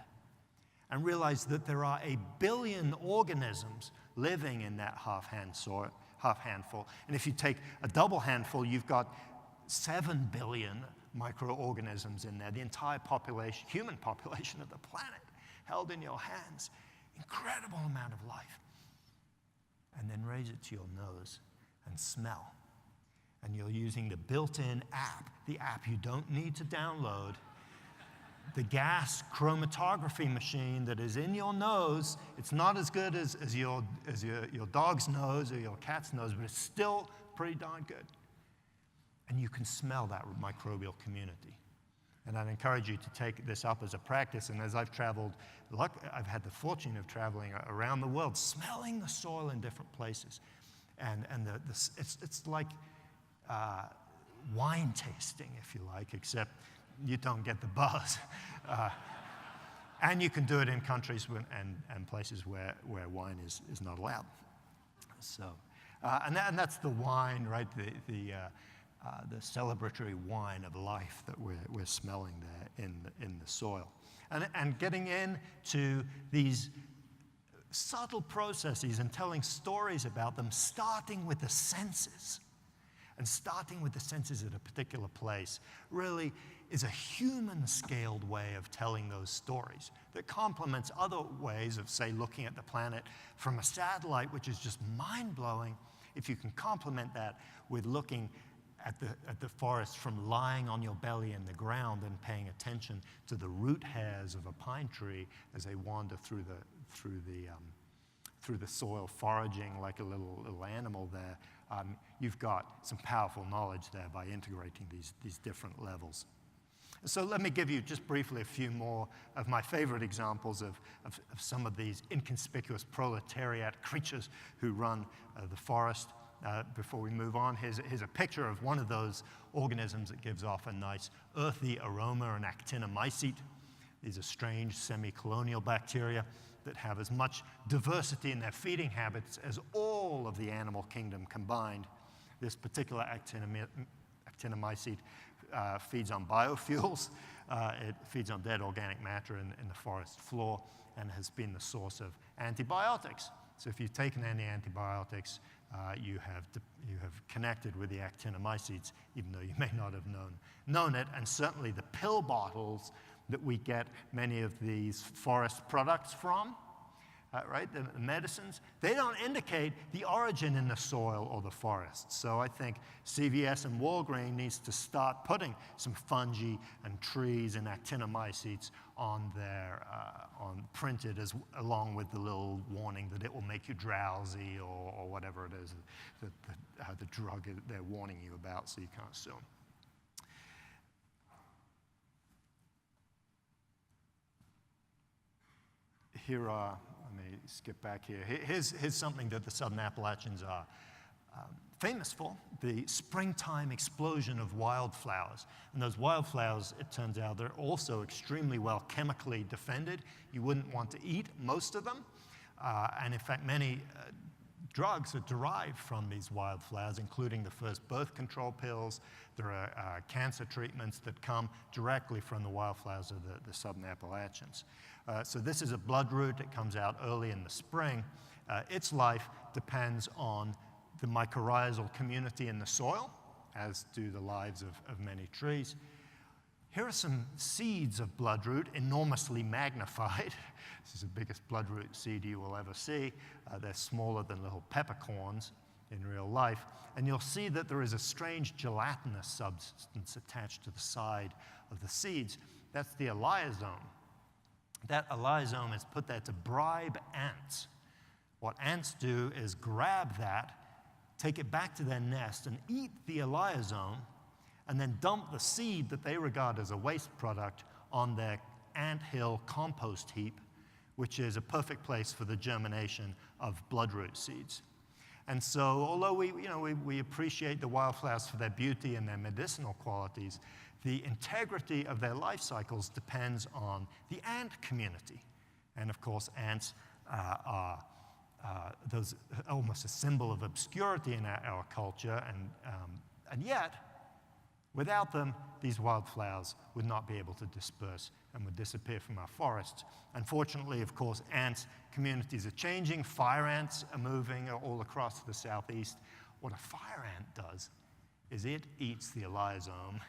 and realize that there are 1 billion organisms living in that half handful. And if you take a double handful, you've got 7 billion microorganisms in there, the entire population, human population of the planet, held in your hands. Incredible amount of life. And then raise it to your nose and smell. And you're using the built-in app, the app you don't need to download, the gas chromatography machine that is in your nose. It's not as good as your dog's nose or your cat's nose, but it's still pretty darn good. And you can smell that microbial community. And I'd encourage you to take this up as a practice. And as I've traveled, I've had the fortune of traveling around the world, smelling the soil in different places. And it's like wine tasting, if you like, except you don't get the buzz. And you can do it in countries and places where wine is not allowed. So, and that's the wine, right? The celebratory wine of life that we're smelling there in the soil. And getting into these subtle processes and telling stories about them, starting with the senses. And starting with the senses at a particular place really is a human-scaled way of telling those stories that complements other ways of, say, looking at the planet from a satellite, which is just mind-blowing. If you can complement that with looking at the forest from lying on your belly in the ground and paying attention to the root hairs of a pine tree as they wander through the soil, foraging like a little animal there, you've got some powerful knowledge there by integrating these different levels. So let me give you just briefly a few more of my favorite examples of some of these inconspicuous proletariat creatures who run the forest. Before we move on, here's a picture of one of those organisms that gives off a nice earthy aroma, an actinomycete. These are strange semi-colonial bacteria that have as much diversity in their feeding habits as all of the animal kingdom combined. This particular actinomycete feeds on biofuels. It feeds on dead organic matter in the forest floor and has been the source of antibiotics So if you've taken any antibiotics, you have connected with the actinomycetes, even though you may not have known it. And certainly the pill bottles that we get many of these forest products from, right, the medicines, they don't indicate the origin in the soil or the forest. So I think CVS and Walgreens needs to start putting some fungi and trees and actinomycetes on their, printed along with the little warning that it will make you drowsy or whatever it is, the drug they're warning you about so you can't sue them. Here are, let me skip back here. Here's something that the Southern Appalachians are famous for, the springtime explosion of wildflowers. And those wildflowers, it turns out, they're also extremely well chemically defended. You wouldn't want to eat most of them. And in fact, many drugs are derived from these wildflowers, including the first birth control pills. There are cancer treatments that come directly from the wildflowers of the Southern Appalachians. So this is a bloodroot. It comes out early in the spring. Its life depends on the mycorrhizal community in the soil, as do the lives of many trees. Here are some seeds of bloodroot, enormously magnified. This is the biggest bloodroot seed you will ever see. They're smaller than little peppercorns in real life. And you'll see that there is a strange gelatinous substance attached to the side of the seeds. That's the elaiosome. That elaiosome is put there to bribe ants. What ants do is grab that, take it back to their nest, and eat the elaiosome, and then dump the seed that they regard as a waste product on their anthill compost heap, which is a perfect place for the germination of bloodroot seeds. And so, although we appreciate the wildflowers for their beauty and their medicinal qualities, the integrity of their life cycles depends on the ant community. And of course, ants are those almost a symbol of obscurity in our culture, and yet, without them, these wildflowers would not be able to disperse and would disappear from our forests. Unfortunately, of course, ants communities are changing. Fire ants are moving all across the southeast. What a fire ant does is it eats the elaiosome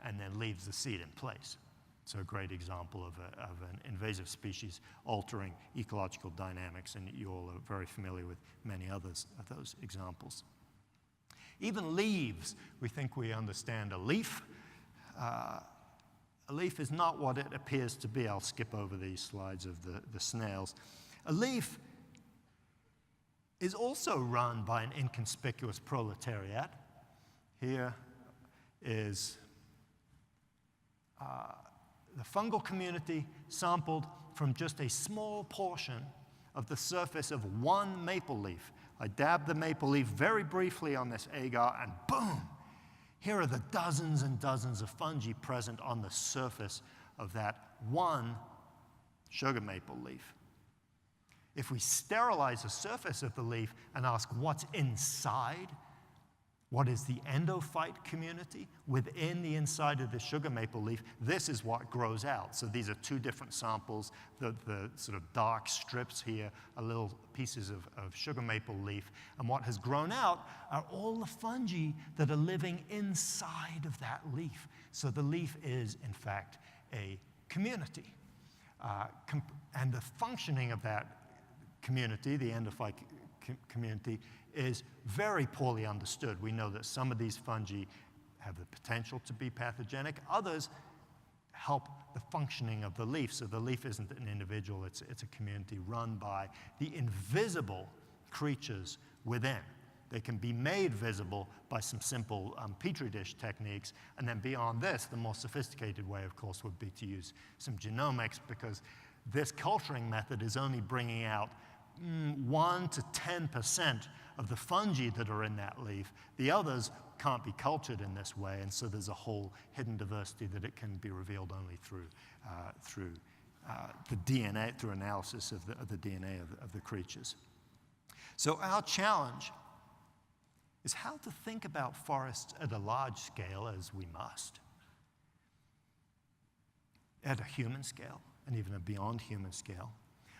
and then leaves the seed in place. So a great example of an invasive species altering ecological dynamics, and you all are very familiar with many others of those examples. Even leaves, we think we understand a leaf. A leaf is not what it appears to be. I'll skip over these slides of the snails. A leaf is also run by an inconspicuous proletariat. Here is the fungal community sampled from just a small portion of the surface of one maple leaf. I dabbed the maple leaf very briefly on this agar, and boom! Here are the dozens and dozens of fungi present on the surface of that one sugar maple leaf. If we sterilize the surface of the leaf and ask what's inside, what is the endophyte community within the inside of the sugar maple leaf, this is what grows out. So these are two different samples. The sort of dark strips here are little pieces of sugar maple leaf. And what has grown out are all the fungi that are living inside of that leaf. So the leaf is, in fact, a community. And the functioning of that community, the endophyte community, is very poorly understood. We know that some of these fungi have the potential to be pathogenic. Others help the functioning of the leaf. So the leaf isn't an individual, it's a community run by the invisible creatures within. They can be made visible by some simple Petri dish techniques. And then beyond this, the more sophisticated way, of course, would be to use some genomics, because this culturing method is only bringing out 1 to 10% of the fungi that are in that leaf. The others can't be cultured in this way, and so there's a whole hidden diversity that it can be revealed only through the DNA, through analysis of the DNA of the creatures. So our challenge is how to think about forests at a large scale, as we must, at a human scale, and even a beyond human scale,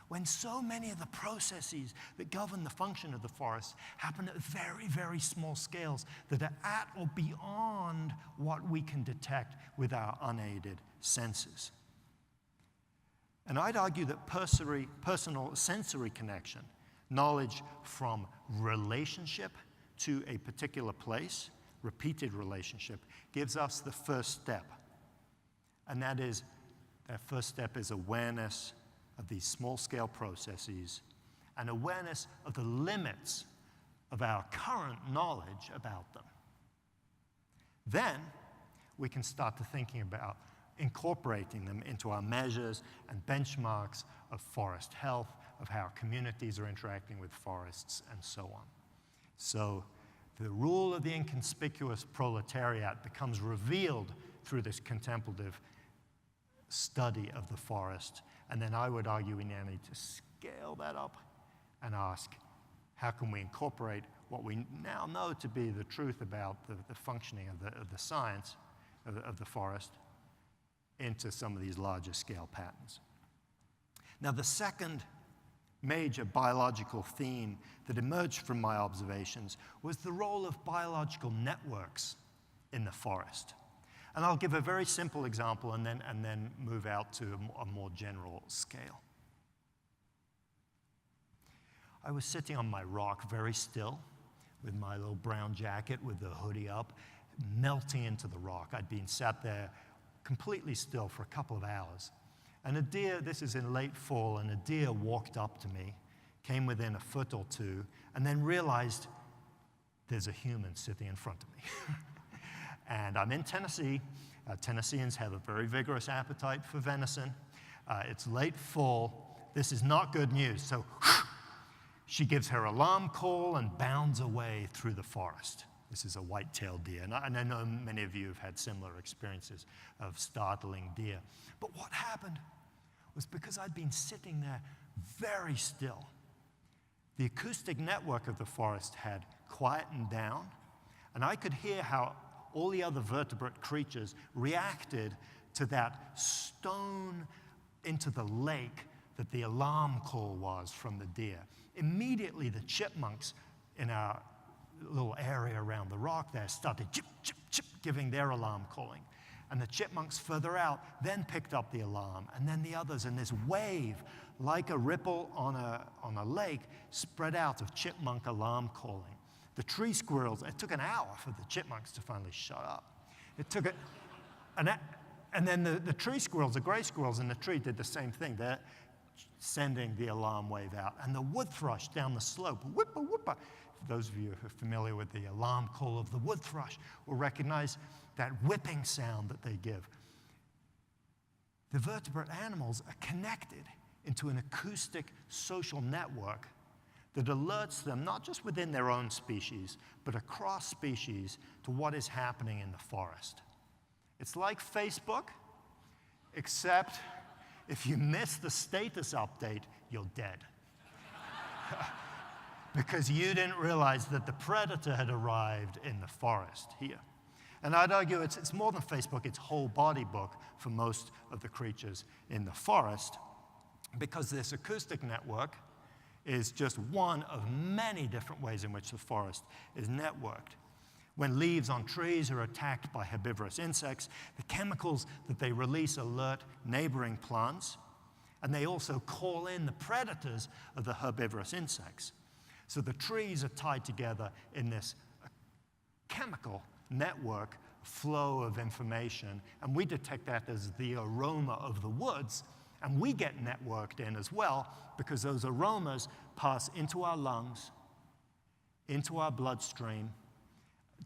when so many of the processes that govern the function of the forest happen at very, very small scales that are at or beyond what we can detect with our unaided senses. And I'd argue that personal sensory connection, knowledge from relationship to a particular place, repeated relationship, gives us the first step. And that first step is awareness of these small-scale processes and awareness of the limits of our current knowledge about them. Then we can start to thinking about incorporating them into our measures and benchmarks of forest health, of how communities are interacting with forests, and so on. So the rule of the inconspicuous proletariat becomes revealed through this contemplative study of the forest. And then I would argue we now need to scale that up and ask, how can we incorporate what we now know to be the truth about the functioning of the science of the forest into some of these larger scale patterns. Now, the second major biological theme that emerged from my observations was the role of biological networks in the forest. And I'll give a very simple example and then move out to a more general scale. I was sitting on my rock very still with my little brown jacket with the hoodie up, melting into the rock. I'd been sat there completely still for a couple of hours. And a deer, this is in late fall, and a deer walked up to me, came within a foot or two, and then realized there's a human sitting in front of me. And I'm in Tennessee. Tennesseans have a very vigorous appetite for venison. It's late fall. This is not good news. So she gives her alarm call and bounds away through the forest. This is a white-tailed deer, and I know many of you have had similar experiences of startling deer. But what happened was because I'd been sitting there very still, the acoustic network of the forest had quietened down, and I could hear how all the other vertebrate creatures reacted to that stone into the lake that the alarm call was from the deer. Immediately, the chipmunks in our little area around the rock there started chip, chip, chip, giving their alarm calling. And the chipmunks further out then picked up the alarm, and then the others, and this wave, like a ripple on a lake, spread out of chipmunk alarm calling. The tree squirrels, it took an hour for the chipmunks to finally shut up. It took and then the tree squirrels, the gray squirrels in the tree did the same thing. They're sending the alarm wave out. And the wood thrush down the slope, whippa, whippa. For those of you who are familiar with the alarm call of the wood thrush will recognize that whipping sound that they give. The vertebrate animals are connected into an acoustic social network that alerts them not just within their own species, but across species to what is happening in the forest. It's like Facebook, except if you miss the status update, you're dead. Because you didn't realize that the predator had arrived in the forest here. And I'd argue it's more than Facebook, it's whole body book for most of the creatures in the forest, because this acoustic network is just one of many different ways in which the forest is networked. When leaves on trees are attacked by herbivorous insects, the chemicals that they release alert neighboring plants, and they also call in the predators of the herbivorous insects. So the trees are tied together in this chemical network flow of information, and we detect that as the aroma of the woods, and we get networked in as well because those aromas pass into our lungs, into our bloodstream,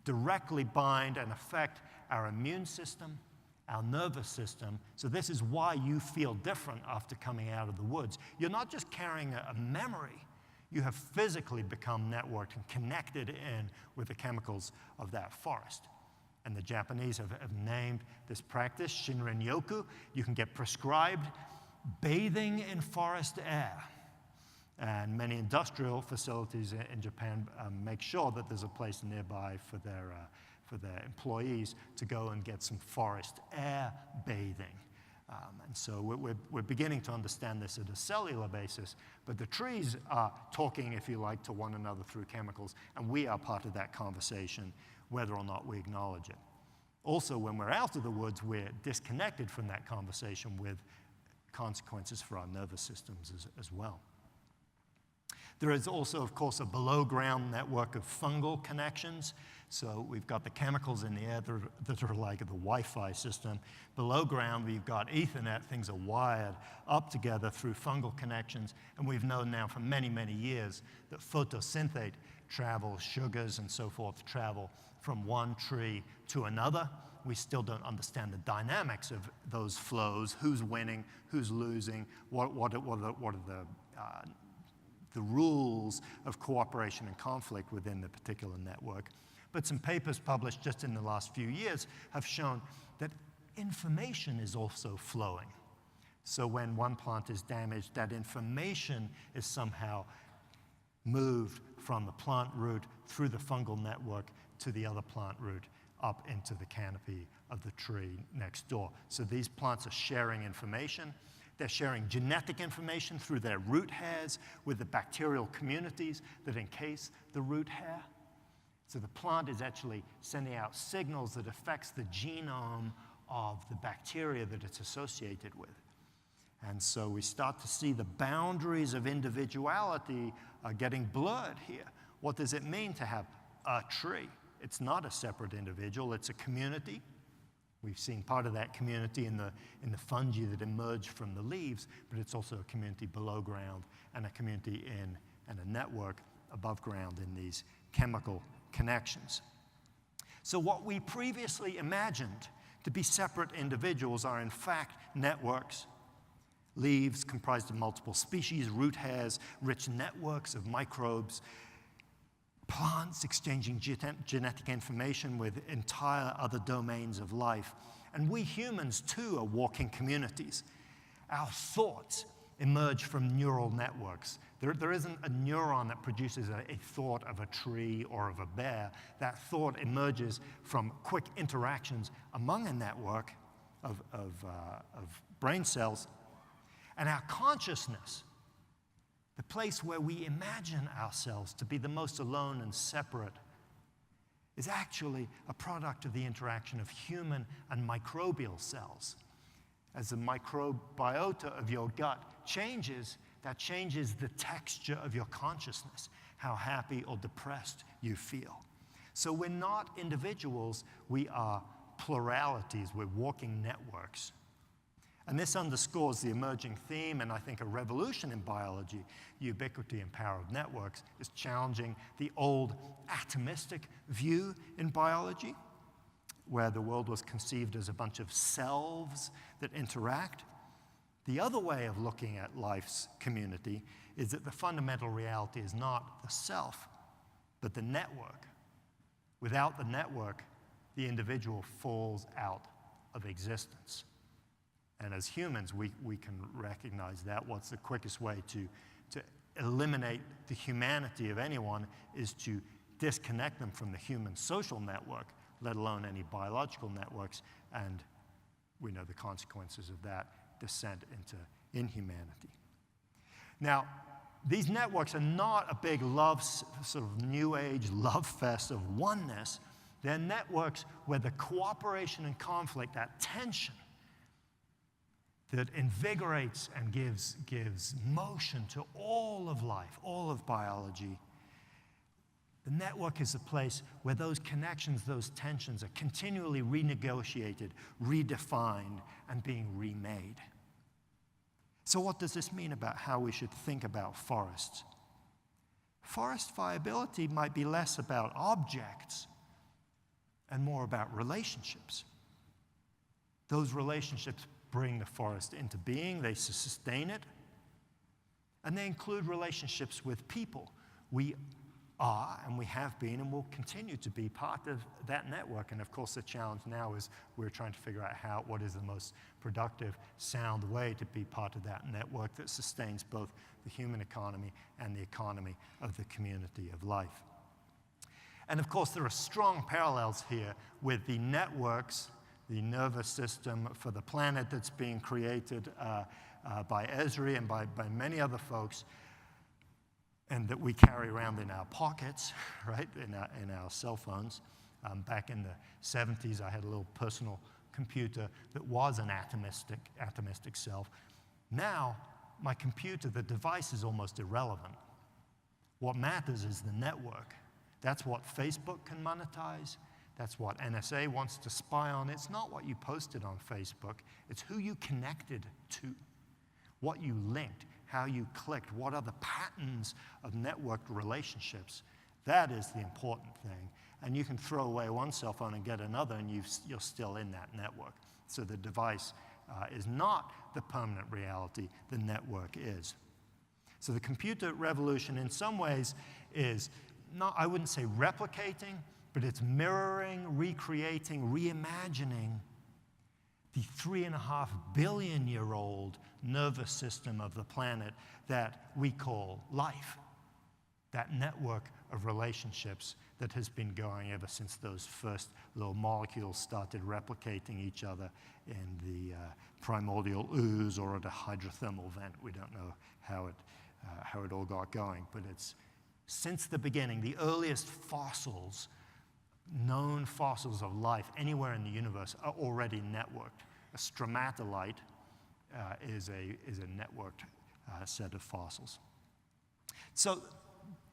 directly bind and affect our immune system, our nervous system. So this is why you feel different after coming out of the woods. You're not just carrying a memory. You have physically become networked and connected in with the chemicals of that forest. And the Japanese have named this practice Shinrin-yoku. You can get prescribed bathing in forest air. And many industrial facilities in Japan make sure that there's a place nearby for their employees to go and get some forest air bathing. And so we're beginning to understand this at a cellular basis, but the trees are talking, if you like, to one another through chemicals, and we are part of that conversation, whether or not we acknowledge it. Also, when we're out of the woods, we're disconnected from that conversation with consequences for our nervous systems as well. There is also, of course, a below-ground network of fungal connections. So we've got the chemicals in the air that are like the Wi-Fi system. Below ground, we've got Ethernet. Things are wired up together through fungal connections. And we've known now for many, many years that photosynthate travels, sugars and so forth travel from one tree to another. We still don't understand the dynamics of those flows, who's winning, who's losing, what are the rules of cooperation and conflict within the particular network. But some papers published just in the last few years have shown that information is also flowing. So when one plant is damaged, that information is somehow moved from the plant root through the fungal network to the other plant root up into the canopy of the tree next door. So these plants are sharing information. They're sharing genetic information through their root hairs with the bacterial communities that encase the root hair. So the plant is actually sending out signals that affects the genome of the bacteria that it's associated with. And so we start to see the boundaries of individuality are getting blurred here. What does it mean to have a tree? It's not a separate individual, it's a community. We've seen part of that community in the fungi that emerge from the leaves, but it's also a community below ground and a community and a network above ground in these chemical connections. So what we previously imagined to be separate individuals are in fact networks. Leaves comprised of multiple species, root hairs, rich networks of microbes, plants exchanging genetic information with entire other domains of life. And we humans too are walking communities. Our thoughts emerge from neural networks. There isn't a neuron that produces a thought of a tree or of a bear. That thought emerges from quick interactions among a network of brain cells. And our consciousness, the place where we imagine ourselves to be the most alone and separate, is actually a product of the interaction of human and microbial cells. As the microbiota of your gut changes, that changes the texture of your consciousness, how happy or depressed you feel. So we're not individuals, we are pluralities, we're walking networks. And this underscores the emerging theme, and I think a revolution in biology. The ubiquity and power of networks is challenging the old atomistic view in biology, where the world was conceived as a bunch of selves that interact. The other way of looking at life's community is that the fundamental reality is not the self, but the network. Without the network, the individual falls out of existence. And as humans, we can recognize that. What's the quickest way to eliminate the humanity of anyone is to disconnect them from the human social network, let alone any biological networks, and we know the consequences of that descent into inhumanity. Now, these networks are not a big love, sort of new age love fest of oneness. They're networks where the cooperation and conflict, that tension that invigorates and gives motion to all of life, all of biology. The network is a place where those connections, those tensions are continually renegotiated, redefined, and being remade. So what does this mean about how we should think about forests? Forest viability might be less about objects and more about relationships. Those relationships bring the forest into being, they sustain it, and they include relationships with people. We are, and we have been, and will continue to be part of that network. And of course, the challenge now is we're trying to figure out what is the most productive, sound way to be part of that network that sustains both the human economy and the economy of the community of life. And of course, there are strong parallels here with the networks, the nervous system for the planet that's being created by Esri and by many other folks, and that we carry around in our pockets, right, in our cell phones. Back in the 70s, I had a little personal computer that was an atomistic self. Now, my computer, the device is almost irrelevant. What matters is the network. That's what Facebook can monetize. That's what NSA wants to spy on. It's not what you posted on Facebook. It's who you connected to, what you linked, how you clicked, what are the patterns of networked relationships. That is the important thing. And you can throw away one cell phone and get another, and you're still in that network. So the device is not the permanent reality, the network is. So the computer revolution in some ways is not, I wouldn't say replicating, but it's mirroring, recreating, reimagining the 3.5 billion-year-old nervous system of the planet that we call life, that network of relationships that has been going ever since those first little molecules started replicating each other in the primordial ooze or at a hydrothermal vent. We don't know how it all got going, but it's since the beginning, the earliest fossils, known fossils of life anywhere in the universe are already networked. A stromatolite is a networked set of fossils. So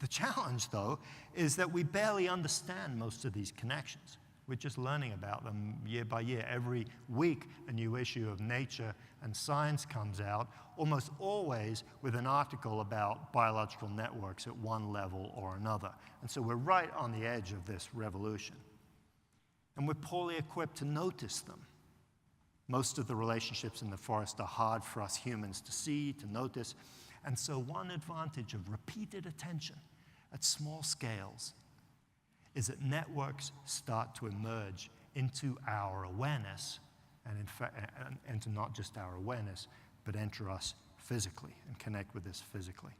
the challenge, though, is that we barely understand most of these connections. We're just learning about them year by year. Every week, a new issue of Nature and Science comes out, almost always with an article about biological networks at one level or another. And so we're right on the edge of this revolution. And we're poorly equipped to notice them. Most of the relationships in the forest are hard for us humans to see, to notice. And so one advantage of repeated attention at small scales is that networks start to emerge into our awareness, and in fact, into not just our awareness, but enter us physically and connect with us physically.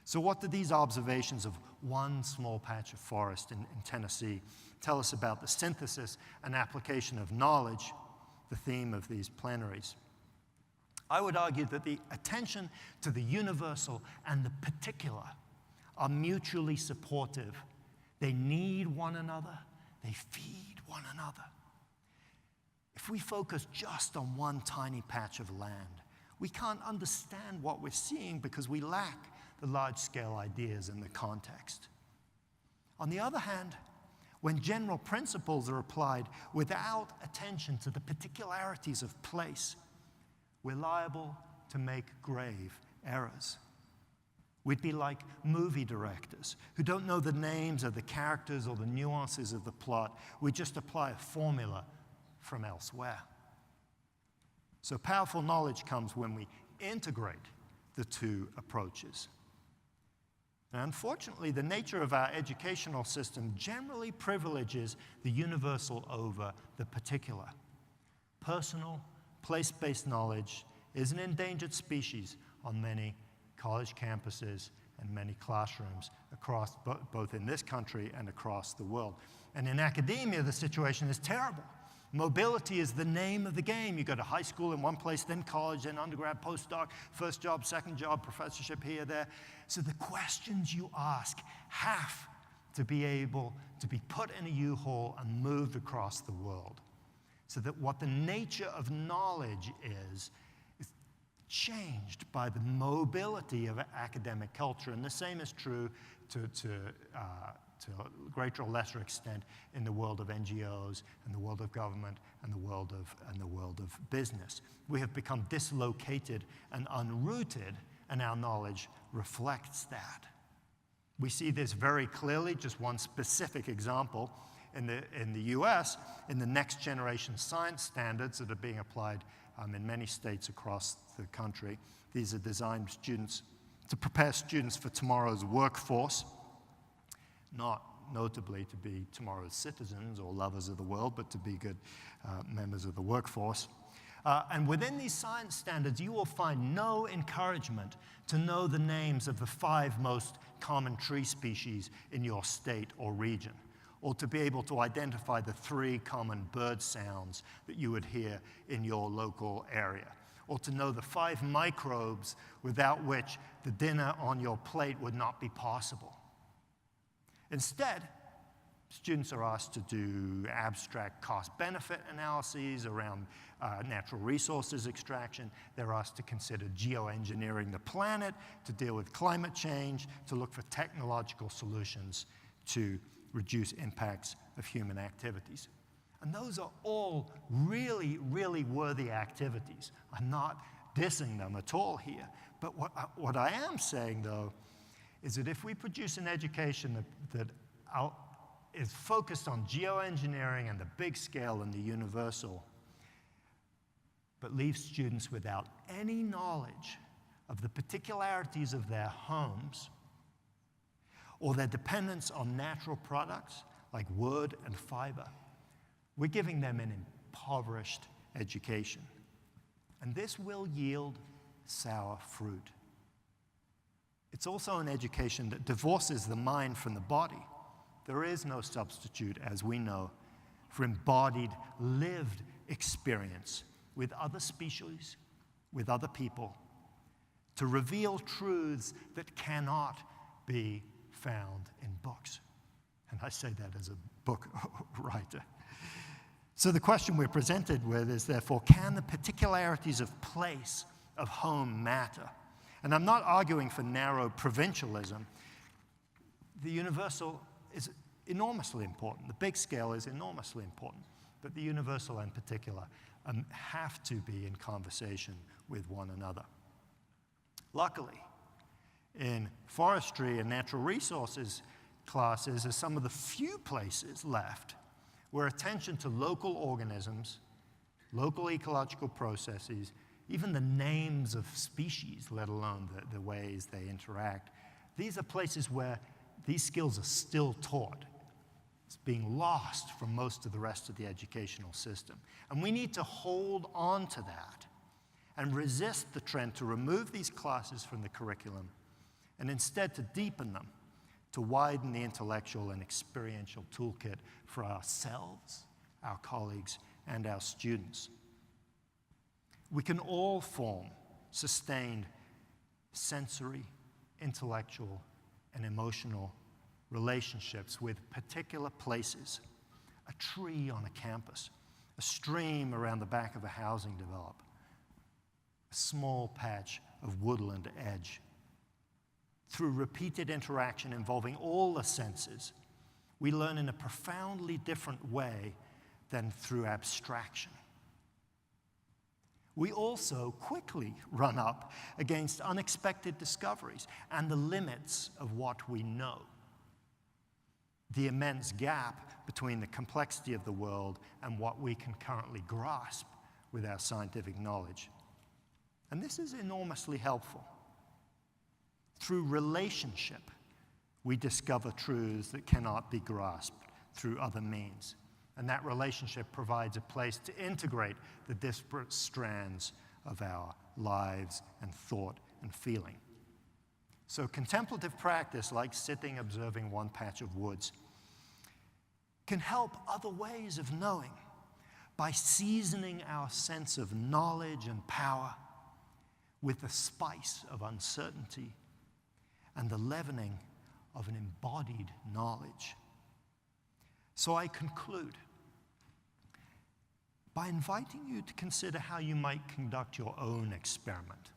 So what do these observations of one small patch of forest in Tennessee tell us about the synthesis and application of knowledge, the theme of these plenaries? I would argue that the attention to the universal and the particular are mutually supportive. They need one another. They feed one another. If we focus just on one tiny patch of land, we can't understand what we're seeing because we lack the large-scale ideas and the context. On the other hand, when general principles are applied without attention to the particularities of place, we're liable to make grave errors. We'd be like movie directors who don't know the names of the characters or the nuances of the plot. We just apply a formula from elsewhere. So powerful knowledge comes when we integrate the two approaches. Now, unfortunately, the nature of our educational system generally privileges the universal over the particular. Personal, place-based knowledge is an endangered species on many college campuses and many classrooms across both in this country and across the world. And in academia, the situation is terrible. Mobility is the name of the game. You go to high school in one place, then college, then undergrad, postdoc, first job, second job, professorship here, there. So the questions you ask have to be able to be put in a U-Haul and moved across the world. So that what the nature of knowledge is changed by the mobility of academic culture. And the same is true to a greater or lesser extent in the world of NGOs and the world of government and the world of business. We have become dislocated and unrooted, and our knowledge reflects that. We see this very clearly, just one specific example, in the US, in the next generation science standards that are being applied in many states across the country. These are designed to prepare students for tomorrow's workforce, not notably to be tomorrow's citizens or lovers of the world, but to be good members of the workforce. And within these science standards, you will find no encouragement to know the names of the 5 most common tree species in your state or region, or to be able to identify the 3 common bird sounds that you would hear in your local area, or to know the 5 microbes without which the dinner on your plate would not be possible. Instead, students are asked to do abstract cost-benefit analyses around natural resources extraction. They're asked to consider geoengineering the planet, to deal with climate change, to look for technological solutions to reduce impacts of human activities. And those are all really, really worthy activities. I'm not dissing them at all here. But what I am saying, though, is that if we produce an education that is focused on geoengineering and the big scale and the universal, but leaves students without any knowledge of the particularities of their homes or their dependence on natural products like wood and fiber, we're giving them an impoverished education. And this will yield sour fruit. It's also an education that divorces the mind from the body. There is no substitute, as we know, for embodied, lived experience with other species, with other people, to reveal truths that cannot be found in books. And I say that as a book writer. So the question we're presented with is, therefore, can the particularities of place, of home, matter? And I'm not arguing for narrow provincialism. The universal is enormously important. The big scale is enormously important. But the universal in particular have to be in conversation with one another. Luckily, in forestry and natural resources classes are some of the few places left where attention to local organisms, local ecological processes, even the names of species, let alone the ways they interact, these are places where these skills are still taught. It's being lost from most of the rest of the educational system. And we need to hold on to that and resist the trend to remove these classes from the curriculum and instead to deepen them, to widen the intellectual and experiential toolkit for ourselves, our colleagues, and our students. We can all form sustained sensory, intellectual, and emotional relationships with particular places. A tree on a campus, a stream around the back of a housing development, a small patch of woodland edge. Through repeated interaction involving all the senses, we learn in a profoundly different way than through abstraction. We also quickly run up against unexpected discoveries and the limits of what we know. The immense gap between the complexity of the world and what we can currently grasp with our scientific knowledge. And this is enormously helpful. Through relationship, we discover truths that cannot be grasped through other means. And that relationship provides a place to integrate the disparate strands of our lives and thought and feeling. So contemplative practice, like sitting observing one patch of woods, can help other ways of knowing by seasoning our sense of knowledge and power with the spice of uncertainty and the leavening of an embodied knowledge. So I conclude by inviting you to consider how you might conduct your own experiment.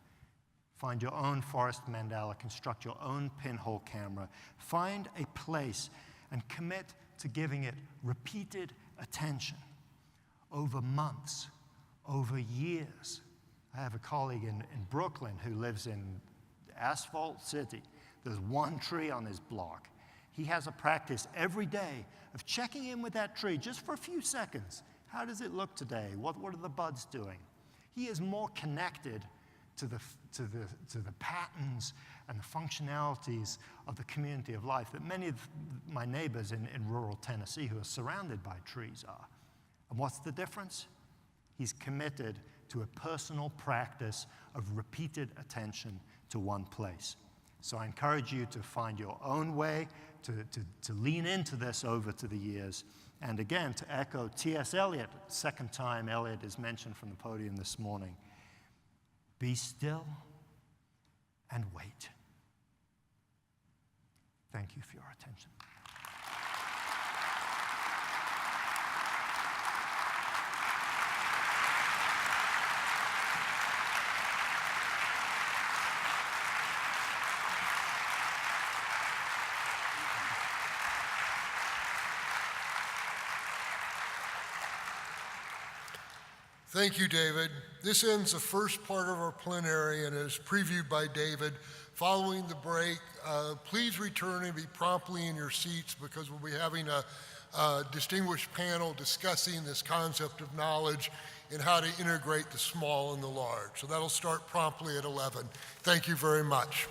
Find your own forest mandala, construct your own pinhole camera, find a place and commit to giving it repeated attention over months, over years. I have a colleague in Brooklyn who lives in Asphalt City. There's one tree on his block. He has a practice every day of checking in with that tree just for a few seconds. How does it look today? What are the buds doing? He is more connected to the patterns and the functionalities of the community of life that many of my neighbors in rural Tennessee who are surrounded by trees are. And what's the difference? He's committed to a personal practice of repeated attention to one place. So I encourage you to find your own way to lean into this over to the years. And again, to echo T.S. Eliot, second time Eliot is mentioned from the podium this morning, be still and wait. Thank you for your attention. Thank you, David. This ends the first part of our plenary and is previewed by David. Following the break, please return and be promptly in your seats because we'll be having a distinguished panel discussing this concept of knowledge and how to integrate the small and the large. So that'll start promptly at 11. Thank you very much.